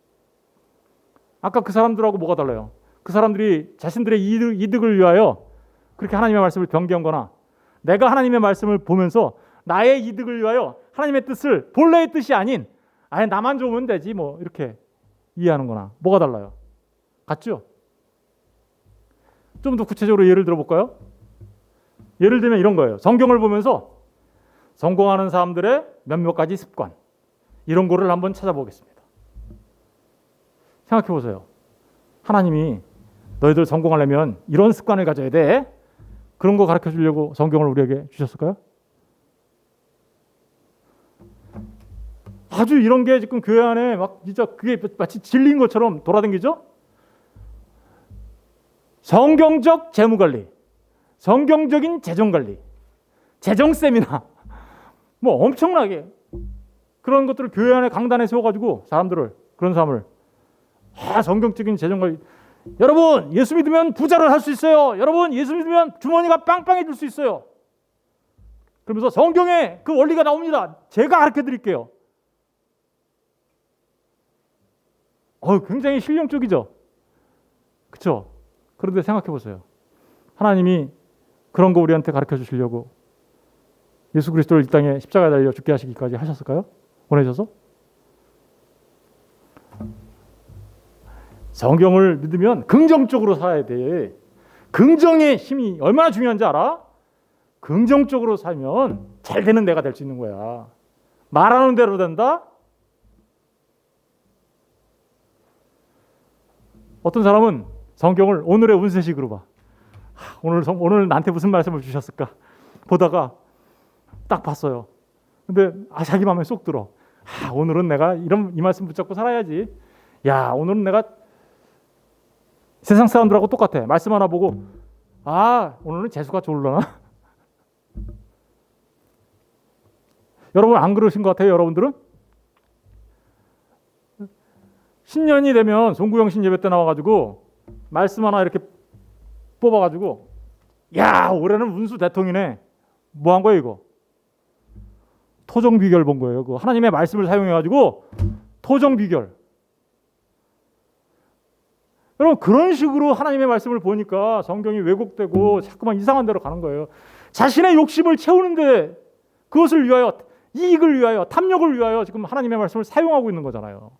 아까 그 사람들하고 뭐가 달라요? 그 사람들이 자신들의 이득을 위하여 그렇게 하나님의 말씀을 변개한 거나 내가 하나님의 말씀을 보면서 나의 이득을 위하여 하나님의 뜻을 본래의 뜻이 아닌 나만 좋으면 되지 뭐 이렇게 이해하는 거나 뭐가 달라요? 같죠? 좀 더 구체적으로 예를 들어볼까요? 예를 들면 이런 거예요. 성경을 보면서 성공하는 사람들의 몇몇 가지 습관, 이런 거를 한번 찾아보겠습니다. 생각해 보세요. 하나님이 너희들 성공하려면 이런 습관을 가져야 돼. 그런 거 가르쳐 주려고 성경을 우리에게 주셨을까요? 아주 이런 게 지금 교회 안에 막 진짜 그게 마치 진리인 것처럼 돌아다니죠? 성경적 재무관리, 성경적인 재정관리, 재정 세미나, 뭐 엄청나게 그런 것들을 교회 안에 강단에 세워가지고 사람들을, 그런 사람을, 성경적인 재정관리, 여러분 예수 믿으면 부자를 할 수 있어요. 여러분 예수 믿으면 주머니가 빵빵해질 수 있어요. 그러면서 성경에 그 원리가 나옵니다. 제가 가르쳐 드릴게요. 굉장히 실용적이죠. 그렇죠? 그런데 생각해 보세요. 하나님이 그런 거 우리한테 가르쳐 주시려고 예수 그리스도를 이 땅에 십자가에 달려 죽게 하시기까지 하셨을까요? 보내셔서? 성경을 믿으면 긍정적으로 살아야 돼. 긍정의 힘이 얼마나 중요한지 알아? 긍정적으로 살면 잘 되는 내가 될 수 있는 거야. 말하는 대로 된다? 어떤 사람은 성경을 오늘의 운세식으로 봐. 오늘 나한테 무슨 말씀을 주셨을까? 보다가 딱 봤어요. 근데 자기 마음에 쏙 들어. 오늘은 내가 이 말씀 붙잡고 살아야지. 오늘은 내가 세상 사람들하고 똑같아. 말씀 하나 보고 오늘은 재수가 좋으려나? 여러분 안 그러신 것 같아요? 여러분들은? 신년이 되면 송구영신 예배 때 나와가지고 말씀 하나 이렇게 뽑아가지고 올해는 운수 대통이네. 뭐 한 거예요 이거? 토정 비결 본 거예요. 그 하나님의 말씀을 사용해가지고 토정 비결. 여러분 그런 식으로 하나님의 말씀을 보니까 성경이 왜곡되고 자꾸만 이상한 데로 가는 거예요. 자신의 욕심을 채우는데 그것을 위하여, 이익을 위하여, 탐욕을 위하여 지금 하나님의 말씀을 사용하고 있는 거잖아요.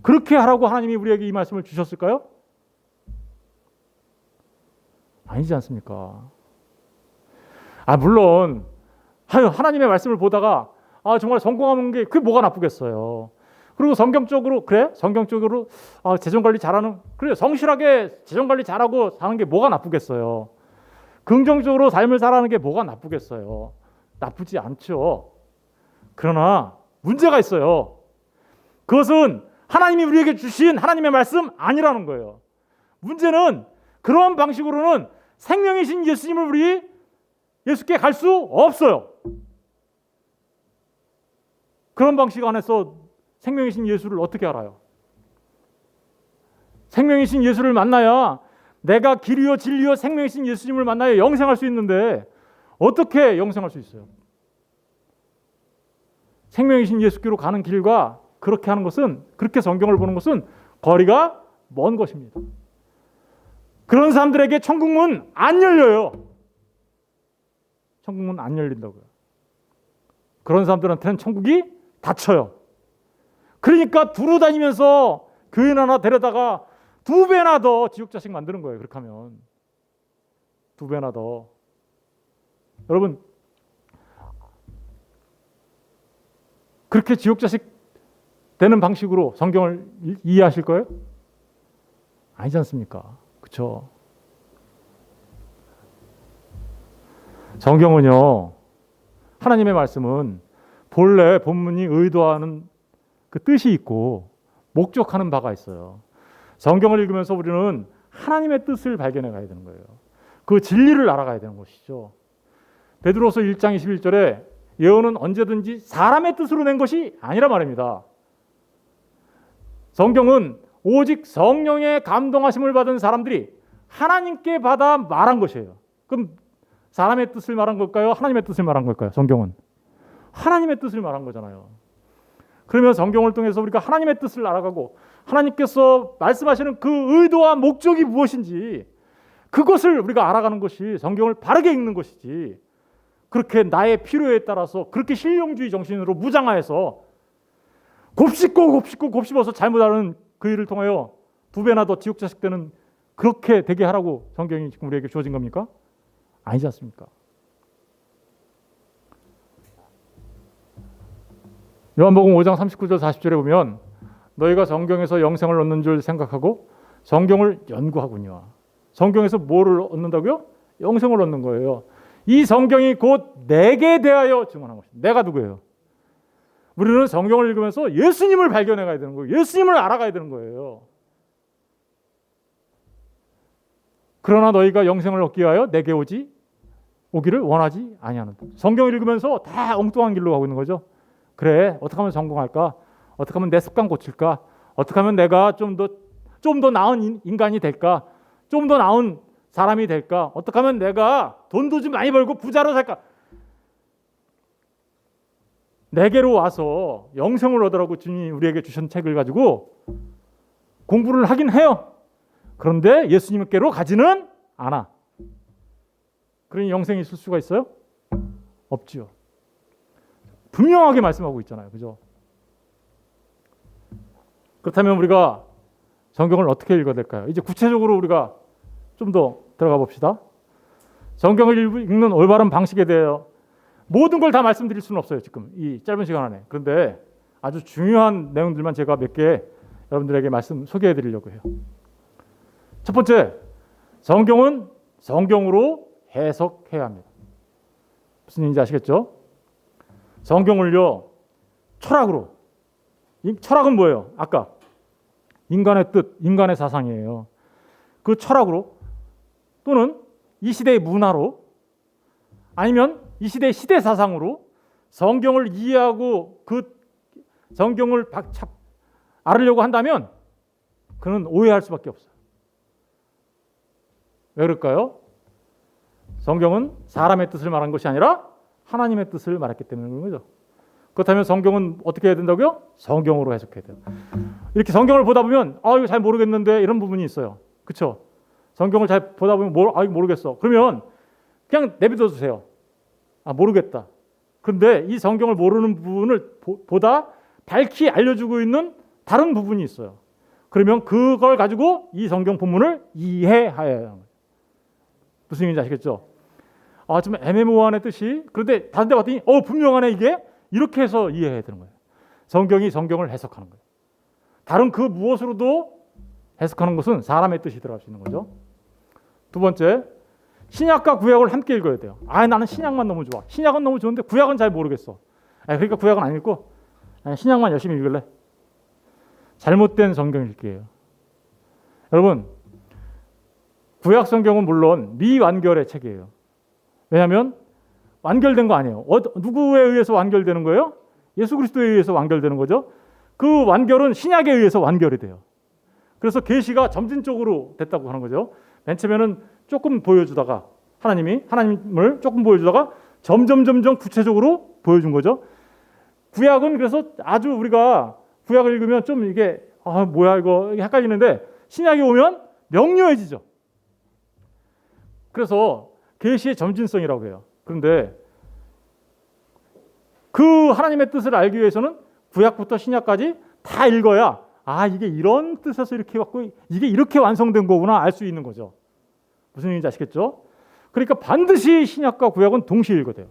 그렇게 하라고 하나님이 우리에게 이 말씀을 주셨을까요? 아니지 않습니까? 물론 하나님의 말씀을 보다가 정말 성공하는 게 그게 뭐가 나쁘겠어요. 그리고 성경적으로 재정관리 잘하는, 그래 성실하게 재정관리 잘하고 사는 게 뭐가 나쁘겠어요. 긍정적으로 삶을 살아가는 게 뭐가 나쁘겠어요. 나쁘지 않죠. 그러나 문제가 있어요. 그것은 하나님이 우리에게 주신 하나님의 말씀 아니라는 거예요. 문제는 그런 방식으로는 생명이신 예수님을 우리 예수께 갈 수 없어요. 그런 방식 안에서 생명이신 예수를 어떻게 알아요? 생명이신 예수를 만나야, 내가 길이요 진리요 생명이신 예수님을 만나야 영생할 수 있는데 어떻게 영생할 수 있어요? 생명이신 예수께로 가는 길과 그렇게 하는 것은, 그렇게 성경을 보는 것은 거리가 먼 것입니다. 그런 사람들에게 천국 문 안 열려요. 천국 문 안 열린다고요. 그런 사람들한테는 천국이 닫혀요. 그러니까 두루 다니면서 교인 하나 데려다가 2배나 더 지옥 자식 만드는 거예요. 그렇게 하면 2배나 더. 여러분 그렇게 지옥 자식 되는 방식으로 성경을 이해하실 거예요? 아니지 않습니까? 그렇죠? 성경은요, 하나님의 말씀은 본래 본문이 의도하는 그 뜻이 있고 목적하는 바가 있어요. 성경을 읽으면서 우리는 하나님의 뜻을 발견해 가야 되는 거예요. 그 진리를 알아가야 되는 것이죠. 베드로서 1장 21절에 예언은 언제든지 사람의 뜻으로 낸 것이 아니라 말입니다. 성경은 오직 성령의 감동하심을 받은 사람들이 하나님께 받아 말한 것이에요. 그럼 사람의 뜻을 말한 걸까요? 하나님의 뜻을 말한 걸까요? 성경은 하나님의 뜻을 말한 거잖아요. 그러면 성경을 통해서 우리가 하나님의 뜻을 알아가고 하나님께서 말씀하시는 그 의도와 목적이 무엇인지 그것을 우리가 알아가는 것이 성경을 바르게 읽는 것이지, 그렇게 나의 필요에 따라서 그렇게 실용주의 정신으로 무장하여서 곱씹어서 잘못하는 그 일을 통하여 2배나 더 지옥자식 되는, 그렇게 되게 하라고 성경이 지금 우리에게 주어진 겁니까? 아니지 않습니까? 요한복음 5장 39절 40절에 보면 너희가 성경에서 영생을 얻는 줄 생각하고 성경을 연구하군요. 성경에서 뭐를 얻는다고요? 영생을 얻는 거예요. 이 성경이 곧 내게 대하여 증언한 것입니다. 내가 누구예요? 우리는 성경을 읽으면서 예수님을 발견해 가야 되는 거예요. 예수님을 알아가야 되는 거예요. 그러나 너희가 영생을 얻기 위하여 내게 오기를 원하지 아니하는다. 성경을 읽으면서 다 엉뚱한 길로 가고 있는 거죠. 그래, 어떻게 하면 성공할까? 어떻게 하면 내 습관 고칠까? 어떻게 하면 내가 좀 더 나은 인간이 될까? 좀 더 나은 사람이 될까? 어떻게 하면 내가 돈도 좀 많이 벌고 부자로 살까? 내게로 와서 영생을 얻으라고 주님이 우리에게 주신 책을 가지고 공부를 하긴 해요. 그런데 예수님께로 가지는 않아. 그러니 영생이 있을 수가 있어요? 없지요. 분명하게 말씀하고 있잖아요. 그죠? 그렇다면 우리가 성경을 어떻게 읽어야 될까요? 이제 구체적으로 우리가 좀 더 들어가 봅시다. 성경을 읽는 올바른 방식에 대해 모든 걸 다 말씀드릴 수는 없어요. 지금 이 짧은 시간 안에. 그런데 아주 중요한 내용들만 제가 몇 개 여러분들에게 소개해 드리려고 해요. 첫 번째, 성경은 성경으로 해석해야 합니다. 무슨 얘기인지 아시겠죠? 성경을요, 철학으로. 철학은 뭐예요? 아까 인간의 뜻, 인간의 사상이에요. 그 철학으로 또는 이 시대의 문화로 아니면 이 시대의 시대 사상으로 성경을 이해하고 그 성경을 알으려고 한다면 그는 오해할 수밖에 없어요. 왜 그럴까요? 성경은 사람의 뜻을 말한 것이 아니라 하나님의 뜻을 말했기 때문에 그런 거죠. 그렇다면 성경은 어떻게 해야 된다고요? 성경으로 해석해야 돼요. 이렇게 성경을 보다 보면 이거 잘 모르겠는데 이런 부분이 있어요. 그렇죠? 성경을 잘 보다 보면 이거 모르겠어. 그러면 그냥 내버려 두세요. 모르겠다. 그런데 이 성경을 모르는 부분을 보다 밝히 알려주고 있는 다른 부분이 있어요. 그러면 그걸 가지고 이 성경 본문을 이해해야 해요. 무슨 얘기인지 아시겠죠? 좀 애매모호하네 뜻이. 그런데 다른 데 봤더니 분명하네 이게. 이렇게 해서 이해해야 되는 거예요. 성경이 성경을 해석하는 거예요. 다른 그 무엇으로도 해석하는 것은 사람의 뜻이 들어갈 수 있는 거죠. 두 번째, 신약과 구약을 함께 읽어야 돼요. 나는 신약만 너무 좋아. 신약은 너무 좋은데 구약은 잘 모르겠어. 그러니까 구약은 안 읽고 신약만 열심히 읽을래. 잘못된 성경 읽기예요. 여러분, 구약 성경은 물론 미완결의 책이에요. 왜냐하면 완결된 거 아니에요. 누구에 의해서 완결되는 거예요? 예수 그리스도에 의해서 완결되는 거죠. 그 완결은 신약에 의해서 완결이 돼요. 그래서 계시가 점진적으로 됐다고 하는 거죠. 맨 처음에는 조금 보여주다가 하나님을 조금 보여주다가 점점 구체적으로 보여준 거죠. 구약은 그래서 아주 우리가 구약을 읽으면 좀 이게 뭐야 이거 헷갈리는데 신약에 오면 명료해지죠. 그래서 계시의 점진성이라고 해요. 그런데 그 하나님의 뜻을 알기 위해서는 구약부터 신약까지 다 읽어야 이게 이런 뜻에서 이렇게 갖고 이게 이렇게 완성된 거구나 알 수 있는 거죠. 무슨 얘기인지 아시겠죠? 그러니까 반드시 신약과 구약은 동시에 읽어야 돼요.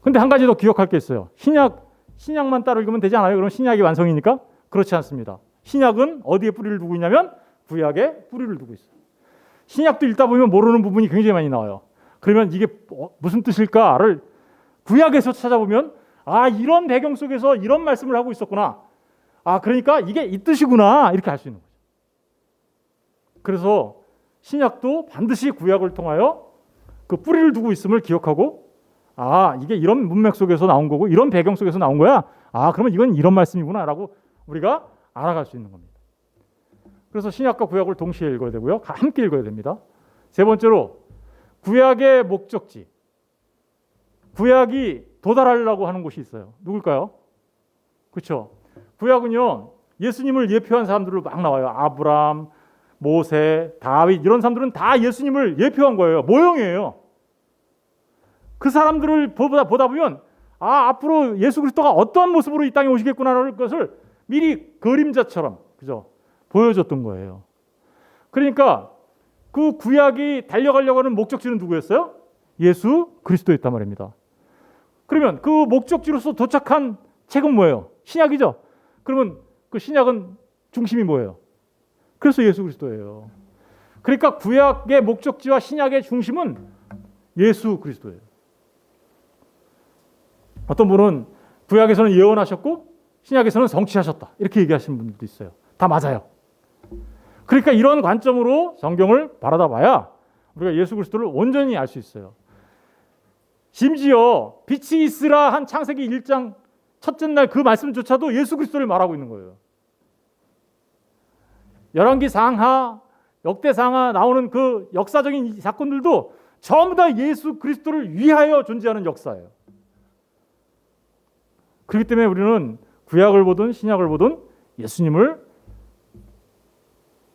근데 한 가지 더 기억할 게 있어요. 신약만 따로 읽으면 되지 않아요? 그럼 신약이 완성이니까? 그렇지 않습니다. 신약은 어디에 뿌리를 두고 있냐면 구약에 뿌리를 두고 있어요. 신약도 읽다 보면 모르는 부분이 굉장히 많이 나와요. 그러면 이게 무슨 뜻일까를 구약에서 찾아보면 이런 배경 속에서 이런 말씀을 하고 있었구나. 그러니까 이게 이 뜻이구나. 이렇게 알 수 있는 거죠. 그래서 신약도 반드시 구약을 통하여 그 뿌리를 두고 있음을 기억하고 이게 이런 문맥 속에서 나온 거고 이런 배경 속에서 나온 거야. 그러면 이건 이런 말씀이구나 라고 우리가 알아갈 수 있는 겁니다. 그래서 신약과 구약을 동시에 읽어야 되고요. 함께 읽어야 됩니다. 세 번째로 구약의 목적지. 구약이 도달하려고 하는 곳이 있어요. 누굴까요? 그렇죠. 구약은요. 예수님을 예표한 사람들로 막 나와요. 아브람, 모세, 다윗 이런 사람들은 다 예수님을 예표한 거예요. 모형이에요. 그 사람들을 보다 보면 앞으로 예수 그리스도가 어떠한 모습으로 이 땅에 오시겠구나라는 것을 미리 그림자처럼 그죠? 보여줬던 거예요. 그러니까 그 구약이 달려가려고 하는 목적지는 누구였어요? 예수 그리스도였단 말입니다. 그러면 그 목적지로서 도착한 책은 뭐예요? 신약이죠. 그러면 그 신약은 중심이 뭐예요? 그래서 예수 그리스도예요. 그러니까 구약의 목적지와 신약의 중심은 예수 그리스도예요. 어떤 분은 구약에서는 예언하셨고 신약에서는 성취하셨다 이렇게 얘기하시는 분들도 있어요. 다 맞아요. 그러니까 이런 관점으로 성경을 바라다 봐야 우리가 예수 그리스도를 온전히 알 수 있어요. 심지어 빛이 있으라 한 창세기 1장 첫째 날 그 말씀조차도 예수 그리스도를 말하고 있는 거예요. 열왕기 상하, 역대상하 나오는 그 역사적인 사건들도 전부 다 예수 그리스도를 위하여 존재하는 역사예요. 그렇기 때문에 우리는 구약을 보든 신약을 보든 예수님을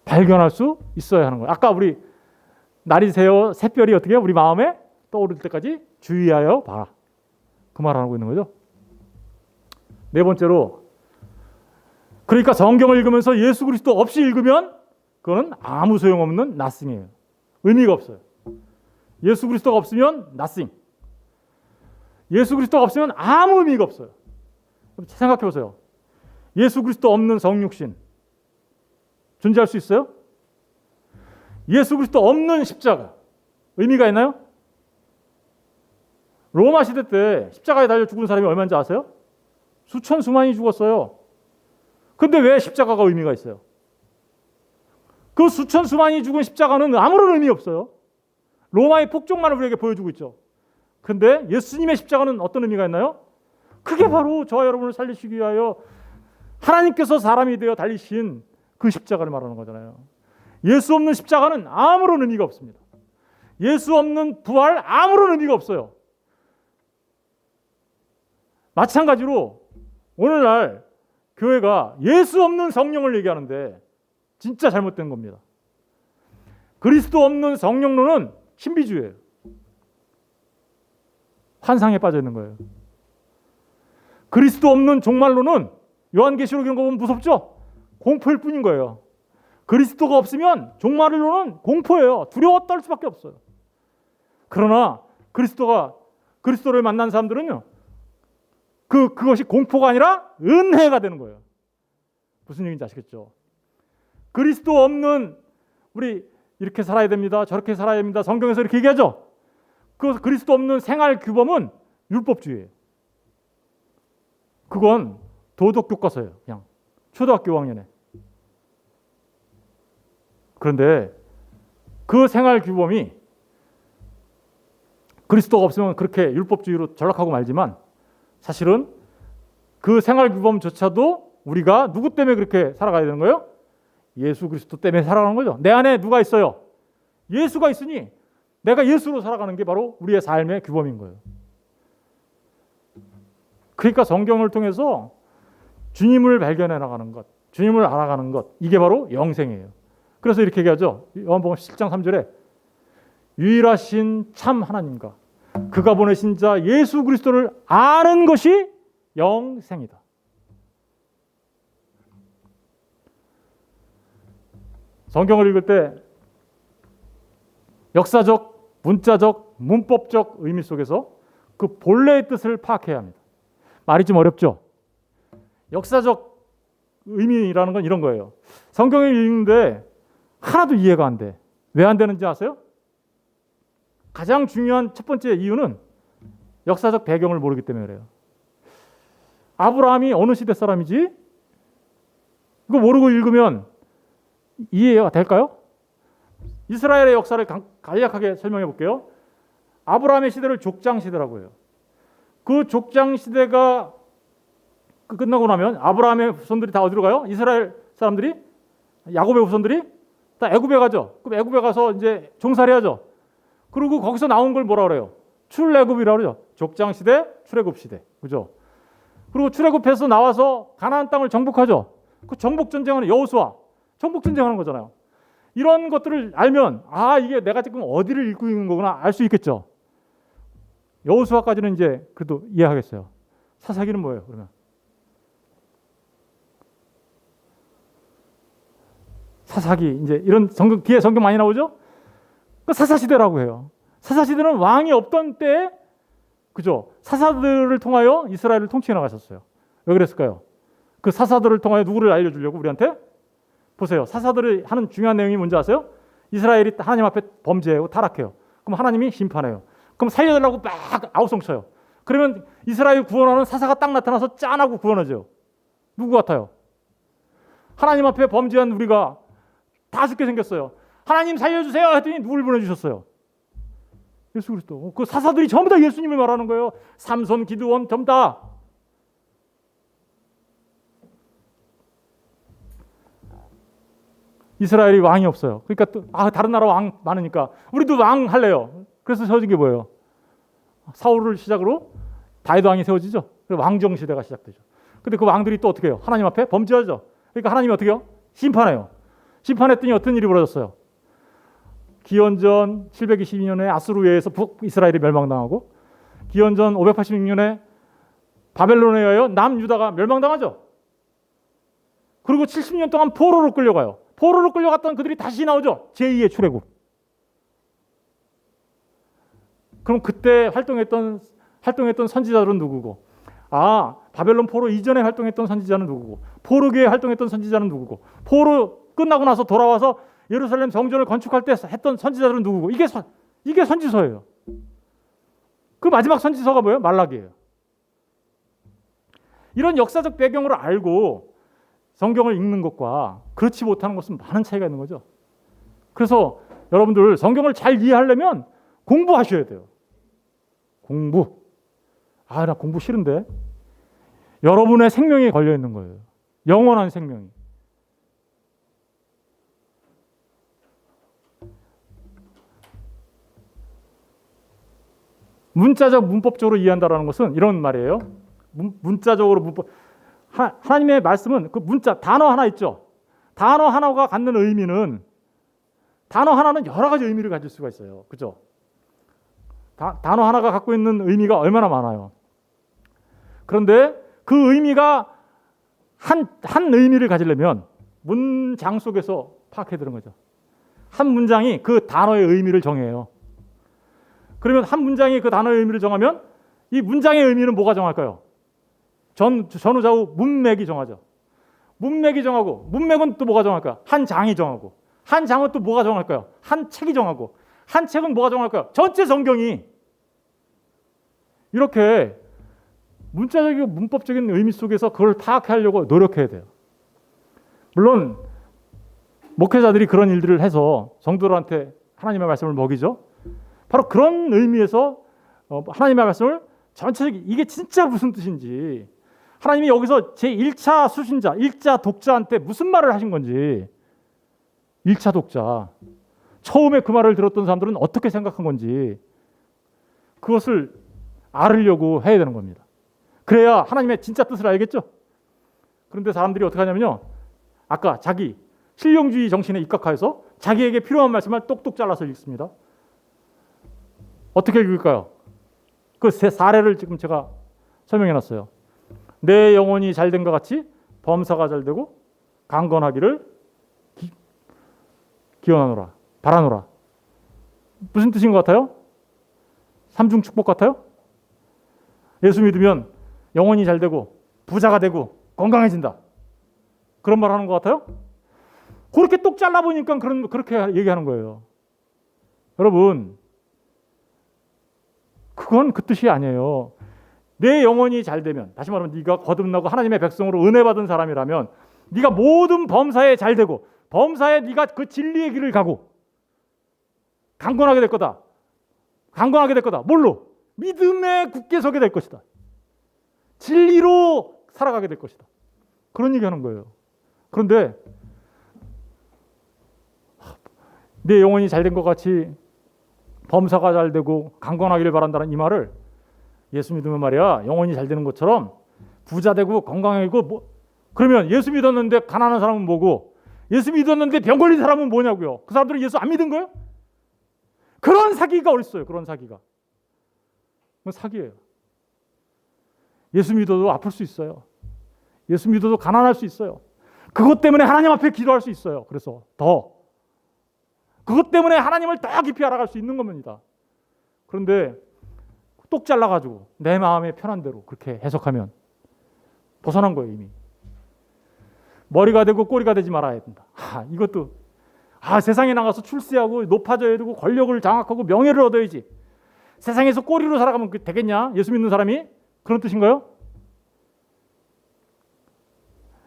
발견할 수 있어야 하는 거예요. 아까 우리 날이 새어 샛별이 어떻게 우리 마음에 떠오를 때까지 주의하여 봐라. 그 말을 하고 있는 거죠. 네 번째로, 그러니까 성경을 읽으면서 예수 그리스도 없이 읽으면 그거는 아무 소용없는 nothing이에요. 의미가 없어요. 예수 그리스도가 없으면 nothing. 예수 그리스도가 없으면 아무 의미가 없어요. 생각해 보세요. 예수 그리스도 없는 성육신 존재할 수 있어요? 예수 그리스도 없는 십자가 의미가 있나요? 로마 시대 때 십자가에 달려 죽은 사람이 얼마인지 아세요? 수천 수만이 죽었어요. 근데 왜 십자가가 의미가 있어요? 그 수천 수만이 죽은 십자가는 아무런 의미 없어요. 로마의 폭정만을 우리에게 보여주고 있죠. 근데 예수님의 십자가는 어떤 의미가 있나요? 그게 바로 저와 여러분을 살리시기 위하여 하나님께서 사람이 되어 달리신 그 십자가를 말하는 거잖아요. 예수 없는 십자가는 아무런 의미가 없습니다. 예수 없는 부활 아무런 의미가 없어요. 마찬가지로 오늘날 교회가 예수 없는 성령을 얘기하는데 진짜 잘못된 겁니다. 그리스도 없는 성령론은 신비주의예요. 환상에 빠져 있는 거예요. 그리스도 없는 종말론은 요한계시록 이런 거 보면 무섭죠? 공포일 뿐인 거예요. 그리스도가 없으면 종말론은 공포예요. 두려워 떨 수밖에 없어요. 그러나 그리스도를 만난 사람들은요, 그것이 공포가 아니라 은혜가 되는 거예요. 무슨 얘기인지 아시겠죠? 그리스도 없는 우리 이렇게 살아야 됩니다. 저렇게 살아야 됩니다. 성경에서 이렇게 얘기하죠. 그 그리스도 없는 생활 규범은 율법주의예요. 그건 도덕 교과서예요. 그냥 초등학교 5학년에. 그런데 그 생활 규범이 그리스도가 없으면 그렇게 율법주의로 전락하고 말지만 사실은 그 생활 규범조차도 우리가 누구 때문에 그렇게 살아가야 되는 거예요? 예수 그리스도 때문에 살아가는 거죠. 내 안에 누가 있어요? 예수가 있으니 내가 예수로 살아가는 게 바로 우리의 삶의 규범인 거예요. 그러니까 성경을 통해서 주님을 발견해 나가는 것, 주님을 알아가는 것, 이게 바로 영생이에요. 그래서 이렇게 얘기하죠. 요한복음 7장 3절에 유일하신 참 하나님과 그가 보내신 자 예수 그리스도를 아는 것이 영생이다. 성경을 읽을 때 역사적, 문자적, 문법적 의미 속에서 그 본래의 뜻을 파악해야 합니다. 말이 좀 어렵죠? 역사적 의미라는 건 이런 거예요. 성경을 읽는데 하나도 이해가 안 돼. 왜 안 되는지 아세요? 가장 중요한 첫 번째 이유는 역사적 배경을 모르기 때문에 그래요. 아브라함이 어느 시대 사람이지? 이거 모르고 읽으면 이해가 될까요? 이스라엘의 역사를 간략하게 설명해 볼게요. 아브라함의 시대를 족장 시대라고 해요. 그 족장 시대가 끝나고 나면 아브라함의 후손들이 다 어디로 가요? 이스라엘 사람들이, 야곱의 후손들이 다 애굽에 가죠. 그럼 애굽에 가서 이제 종살이하죠. 그리고 거기서 나온 걸 뭐라 그래요? 출애굽이라고 그러죠. 족장 시대, 출애굽 시대, 그죠? 그리고 출애굽해서 나와서 가나안 땅을 정복하죠. 그 정복 전쟁하는 여호수아, 정복 전쟁하는 거잖아요. 이런 것들을 알면 이게 내가 지금 어디를 읽고 있는 거구나 알 수 있겠죠. 여호수아까지는 이제 그래도 이해하겠어요. 사사기는 뭐예요, 그러면? 사사기 이제 이런 성경 뒤에 성경 많이 나오죠? 그 사사시대라고 해요. 사사시대는 왕이 없던 때에 그죠? 사사들을 통하여 이스라엘을 통치해 나가셨어요. 왜 그랬을까요? 그 사사들을 통하여 누구를 알려주려고 우리한테? 보세요. 사사들이 하는 중요한 내용이 뭔지 아세요? 이스라엘이 하나님 앞에 범죄하고 타락해요. 그럼 하나님이 심판해요. 그럼 살려달라고 막 아우성 쳐요. 그러면 이스라엘 구원하는 사사가 딱 나타나서 짠하고 구원하죠. 누구 같아요? 하나님 앞에 범죄한 우리가 다 죽게 생겼어요. 하나님 살려주세요 했더니 누굴 보내주셨어요? 예수 그리스도. 그 사사들이 전부 다 예수님을 말하는 거예요. 삼손, 기드온 전부 다. 이스라엘이 왕이 없어요. 그러니까 또 다른 나라 왕 많으니까 우리도 왕 할래요. 그래서 세워진 게 뭐예요? 사울을 시작으로 다윗 왕이 세워지죠. 그래서 왕정 시대가 시작되죠. 근데 그 왕들이 또 어떻게 해요? 하나님 앞에 범죄하죠. 그러니까 하나님이 어떻게 해요? 심판해요. 심판했더니 어떤 일이 벌어졌어요? 기원전 722년에 아수르에 의해서 북이스라엘이 멸망당하고 기원전 586년에 바벨론에 의하여 남유다가 멸망당하죠. 그리고 70년 동안 포로로 끌려가요. 포로로 끌려갔던 그들이 다시 나오죠. 제2의 출애굽. 그럼 그때 활동했던 선지자들은 누구고? 바벨론 포로 이전에 활동했던 선지자는 누구고? 포로기에 활동했던 선지자는 누구고? 포로 끝나고 나서 돌아와서 예루살렘 성전을 건축할 때 했던 선지자들은 누구고? 이게 선지서예요. 그 마지막 선지서가 뭐예요? 말라기예요. 이런 역사적 배경을 알고 성경을 읽는 것과 그렇지 못하는 것은 많은 차이가 있는 거죠. 그래서 여러분들 성경을 잘 이해하려면 공부하셔야 돼요. 공부. 나 공부 싫은데. 여러분의 생명이 걸려 있는 거예요. 영원한 생명이. 문자적 문법적으로 이해한다는 것은 이런 말이에요. 문자적으로 문법. 하나님의 말씀은 그 문자 단어 하나 있죠. 단어 하나가 갖는 의미는 단어 하나는 여러 가지 의미를 가질 수가 있어요. 그죠? 단어 하나가 갖고 있는 의미가 얼마나 많아요. 그런데 그 의미가 한 의미를 가지려면 문장 속에서 파악해야 되는 거죠. 한 문장이 그 단어의 의미를 정해요. 그러면 한 문장이 그 단어의 의미를 정하면 이 문장의 의미는 뭐가 정할까요? 전후 좌우 문맥이 정하죠. 문맥이 정하고 문맥은 또 뭐가 정할까요? 한 장이 정하고 한 장은 또 뭐가 정할까요? 한 책이 정하고 한 책은 뭐가 정할까요? 전체 성경이. 이렇게 문자적이고 문법적인 의미 속에서 그걸 파악하려고 노력해야 돼요. 물론 목회자들이 그런 일들을 해서 성도들한테 하나님의 말씀을 먹이죠. 바로 그런 의미에서 하나님의 말씀을 전체적인 이게 진짜 무슨 뜻인지 하나님이 여기서 제1차 수신자, 1차 독자한테 무슨 말을 하신 건지 1차 독자 처음에 그 말을 들었던 사람들은 어떻게 생각한 건지 그것을 알으려고 해야 되는 겁니다. 그래야 하나님의 진짜 뜻을 알겠죠. 그런데 사람들이 어떻게 하냐면요. 아까 자기 실용주의 정신에 입각하여서 자기에게 필요한 말씀을 똑똑 잘라서 읽습니다. 어떻게 읽을까요? 그 세 사례를 지금 제가 설명해 놨어요. 내 영혼이 잘된 것 같이 범사가 잘되고 강건하기를 기원하노라. 바라노라. 무슨 뜻인 것 같아요? 삼중 축복 같아요? 예수 믿으면 영혼이 잘되고 부자가 되고 건강해진다. 그런 말 하는 것 같아요? 그렇게 똑 잘라보니까 그렇게 얘기하는 거예요. 여러분 그건 그 뜻이 아니에요. 내 영혼이 잘되면 다시 말하면 네가 거듭나고 하나님의 백성으로 은혜 받은 사람이라면 네가 모든 범사에 잘되고 범사에 네가 그 진리의 길을 가고 강건하게 될 거다. 강건하게 될 거다. 뭘로? 믿음에 굳게 서게 될 것이다. 진리로 살아가게 될 것이다. 그런 얘기하는 거예요. 그런데 내 영혼이 잘된 것 같이 범사가 잘되고 강건하기를 바란다는 이 말을 예수 믿으면 말이야 영혼이 잘되는 것처럼 부자 되고 건강해지고 그러면 예수 믿었는데 가난한 사람은 뭐고 예수 믿었는데 병 걸린 사람은 뭐냐고요. 그 사람들은 예수 안 믿은 거예요? 그런 사기가 어딨어요. 그런 사기가. 그건 사기예요. 예수 믿어도 아플 수 있어요. 예수 믿어도 가난할 수 있어요. 그것 때문에 하나님 앞에 기도할 수 있어요. 그래서 그것 때문에 하나님을 더 깊이 알아갈 수 있는 겁니다. 그런데 똑 잘라가지고 내 마음에 편한 대로 그렇게 해석하면 벗어난 거예요. 이미 머리가 되고 꼬리가 되지 말아야 된다. 이것도 세상에 나가서 출세하고 높아져야 되고 권력을 장악하고 명예를 얻어야지. 세상에서 꼬리로 살아가면 되겠냐? 예수 믿는 사람이? 그런 뜻인가요?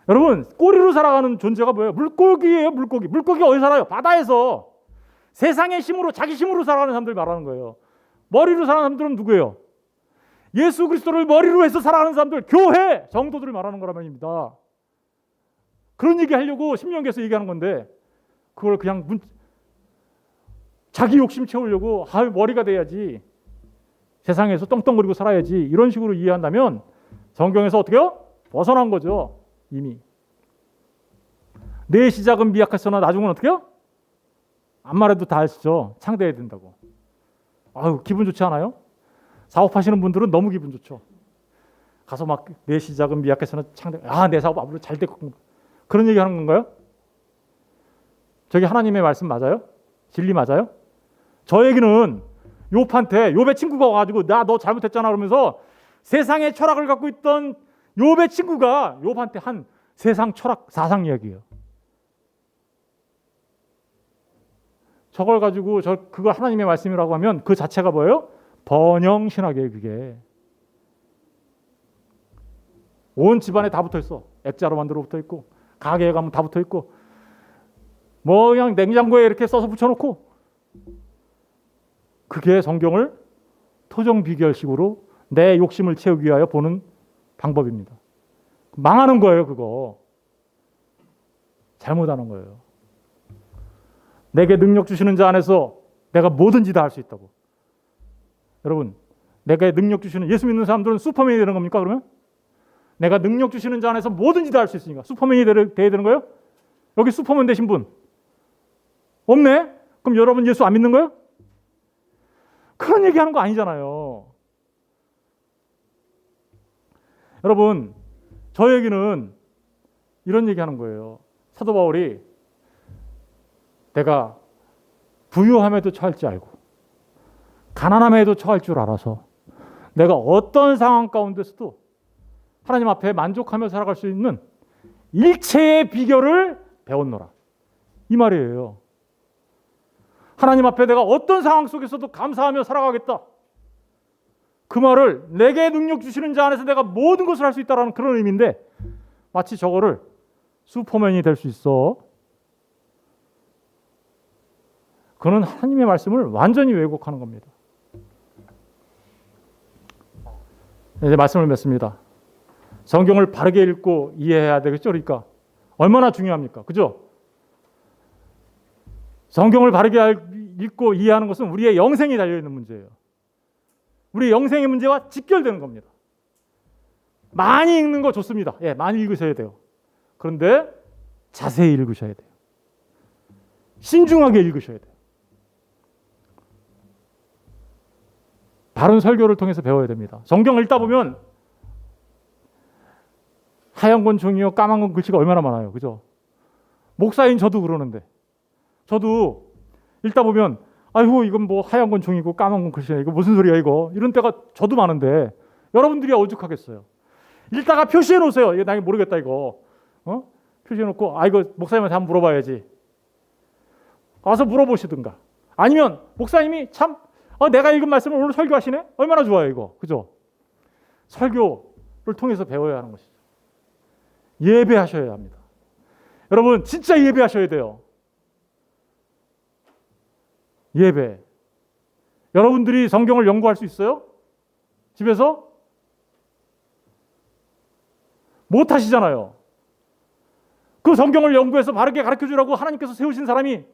여러분, 꼬리로 살아가는 존재가 뭐예요? 물고기예요. 물고기. 물고기가 어디 살아요? 바다에서. 세상의 힘으로, 자기 힘으로 살아가는 사람들 말하는 거예요. 머리로 살아가는 사람들은 누구예요? 예수 그리스도를 머리로 해서 살아가는 사람들, 교회 정도들을 말하는 거란 말입니다. 그런 얘기 하려고 신명기에서 얘기하는 건데 그걸 그냥 자기 욕심 채우려고 머리가 돼야지, 세상에서 떵떵거리고 살아야지, 이런 식으로 이해한다면 성경에서 어떻게 해요? 벗어난 거죠. 이미. 내 시작은 미약했으나 나중은 어떻게 해요? 안 말해도 다 아시죠? 창대해야 된다고. 기분 좋지 않아요? 사업하시는 분들은 너무 기분 좋죠. 가서 막 내 시작은 미약했으나 창대. 내 사업 앞으로 잘 되고, 그런 얘기 하는 건가요? 저게 하나님의 말씀 맞아요? 진리 맞아요? 저 얘기는 욥의 친구가 와가지고 나 너 잘못했잖아 그러면서 세상의 철학을 갖고 있던 욥의 친구가 욥한테 한 세상 철학 사상 이야기예요. 저걸 가지고 그걸 하나님의 말씀이라고 하면 그 자체가 뭐예요? 번영신학이에요. 그게 온 집안에 다 붙어있어. 액자로 만들어 붙어있고 가게에 가면 다 붙어있고 그냥 냉장고에 이렇게 써서 붙여놓고, 그게 성경을 토정비결식으로 내 욕심을 채우기 위하여 보는 방법입니다. 망하는 거예요. 그거 잘못하는 거예요. 내게 능력 주시는 자 안에서 내가 뭐든지 다 할 수 있다고. 여러분, 내게 능력 주시는, 예수 믿는 사람들은 슈퍼맨이 되는 겁니까? 그러면 내가 능력 주시는 자 안에서 뭐든지 다 할 수 있으니까 슈퍼맨이 돼야 되는 거예요? 여기 슈퍼맨 되신 분 없네? 그럼 여러분 예수 안 믿는 거예요? 그런 얘기하는 거 아니잖아요. 여러분, 저 얘기는 이런 얘기하는 거예요. 사도 바울이 내가 부유함에도 처할 줄 알고 가난함에도 처할 줄 알아서 내가 어떤 상황 가운데서도 하나님 앞에 만족하며 살아갈 수 있는 일체의 비결을 배웠노라, 이 말이에요. 하나님 앞에 내가 어떤 상황 속에서도 감사하며 살아가겠다, 그 말을 내게 능력 주시는 자 안에서 내가 모든 것을 할 수 있다는 그런 의미인데, 마치 저거를 슈퍼맨이 될 수 있어. 그는 하나님의 말씀을 완전히 왜곡하는 겁니다. 이제 말씀을 맺습니다. 성경을 바르게 읽고 이해해야 되겠죠. 그러니까 얼마나 중요합니까? 그죠? 성경을 바르게 읽고 이해하는 것은 우리의 영생이 달려있는 문제예요. 우리의 영생의 문제와 직결되는 겁니다. 많이 읽는 거 좋습니다. 많이 읽으셔야 돼요. 그런데 자세히 읽으셔야 돼요. 신중하게 읽으셔야 돼요. 바른 설교를 통해서 배워야 됩니다. 성경을 읽다 보면 하얀 건 종이요 까만 건 글씨가 얼마나 많아요. 그죠? 목사인 저도 그러는데, 저도 읽다 보면 이건 뭐 하얀 건 종이고 까만 건 글씨야, 이거 무슨 소리야 이거, 이런 때가 저도 많은데 여러분들이 오죽하겠어요. 읽다가 표시해 놓으세요. 이거 나 모르겠다 이거. 표시해 놓고 이거 목사님한테 한번 물어봐야지. 가서 물어보시든가. 아니면 목사님이 참 내가 읽은 말씀을 오늘 설교하시네? 얼마나 좋아요 이거. 그죠? 설교를 통해서 배워야 하는 것이죠. 예배하셔야 합니다. 여러분 진짜 예배하셔야 돼요. 예배. 여러분들이 성경을 연구할 수 있어요? 집에서? 못 하시잖아요. 그 성경을 연구해서 바르게 가르쳐주라고 하나님께서 세우신 사람이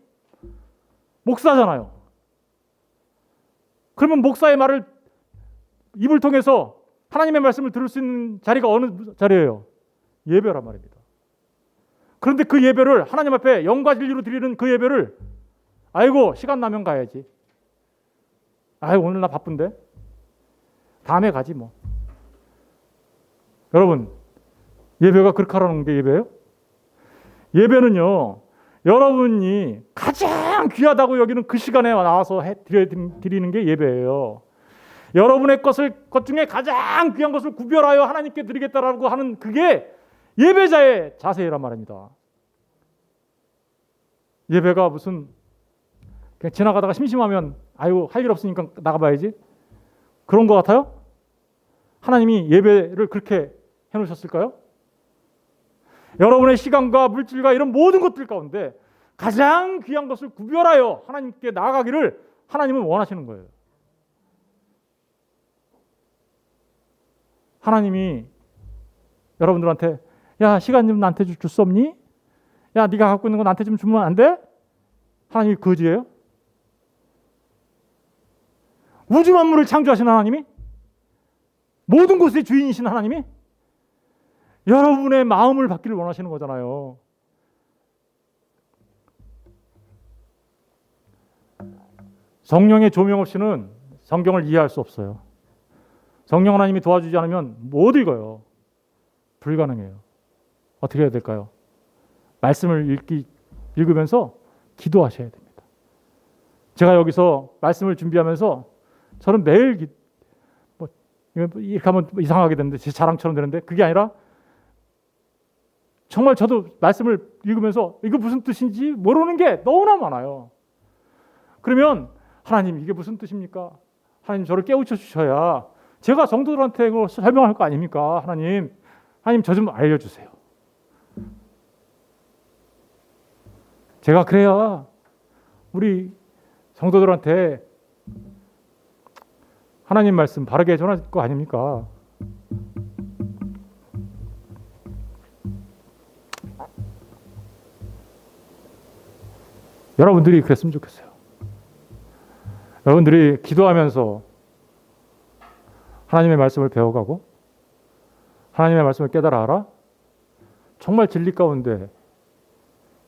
목사잖아요. 그러면 목사의 말을 입을 통해서 하나님의 말씀을 들을 수 있는 자리가 어느 자리예요? 예배란 말입니다. 그런데 그 예배를 하나님 앞에 영과 진리로 드리는 그 예배를 시간 나면 가야지. 오늘 나 바쁜데 다음에 가지 뭐. 여러분, 예배가 그렇게 하라는 게 예배예요? 예배는요, 여러분이 가장 귀하다고 여기는 그 시간에 나와서 드리는 게 예배예요. 여러분의 것 중에 가장 귀한 것을 구별하여 하나님께 드리겠다라고 하는 그게 예배자의 자세란 말입니다. 예배가 무슨 그냥 지나가다가 심심하면 아유 할 일 없으니까 나가봐야지 그런 것 같아요? 하나님이 예배를 그렇게 해놓으셨을까요? 여러분의 시간과 물질과 이런 모든 것들 가운데 가장 귀한 것을 구별하여 하나님께 나아가기를 하나님은 원하시는 거예요. 하나님이 여러분들한테 야 시간 좀 나한테 줄 수 없니? 야 네가 갖고 있는 거 나한테 좀 주면 안 돼? 하나님이 거지예요? 우주 만물을 창조하신 하나님이? 모든 곳의 주인이신 하나님이? 여러분의 마음을 받기를 원하시는 거잖아요. 성령의 조명 없이는 성경을 이해할 수 없어요. 성령 하나님이 도와주지 않으면 못 읽어요. 불가능해요. 어떻게 해야 될까요? 말씀을 읽으면서 기도하셔야 됩니다. 제가 여기서 말씀을 준비하면서 저는 매일 이렇게 하면 이상하게 되는데 제 자랑처럼 되는데 그게 아니라 정말 저도 말씀을 읽으면서 이거 무슨 뜻인지 모르는 게 너무나 많아요. 그러면 하나님 이게 무슨 뜻입니까? 하나님 저를 깨우쳐 주셔야 제가 성도들한테 그걸 설명할 거 아닙니까? 하나님 저 좀 알려주세요. 제가 그래야 우리 성도들한테 하나님 말씀 바르게 전할 거 아닙니까? 여러분들이 그랬으면 좋겠어요. 여러분들이 기도하면서 하나님의 말씀을 배워가고 하나님의 말씀을 깨달아 알아 정말 진리 가운데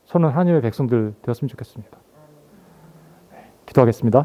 서는 하나님의 백성들 되었으면 좋겠습니다. 기도하겠습니다.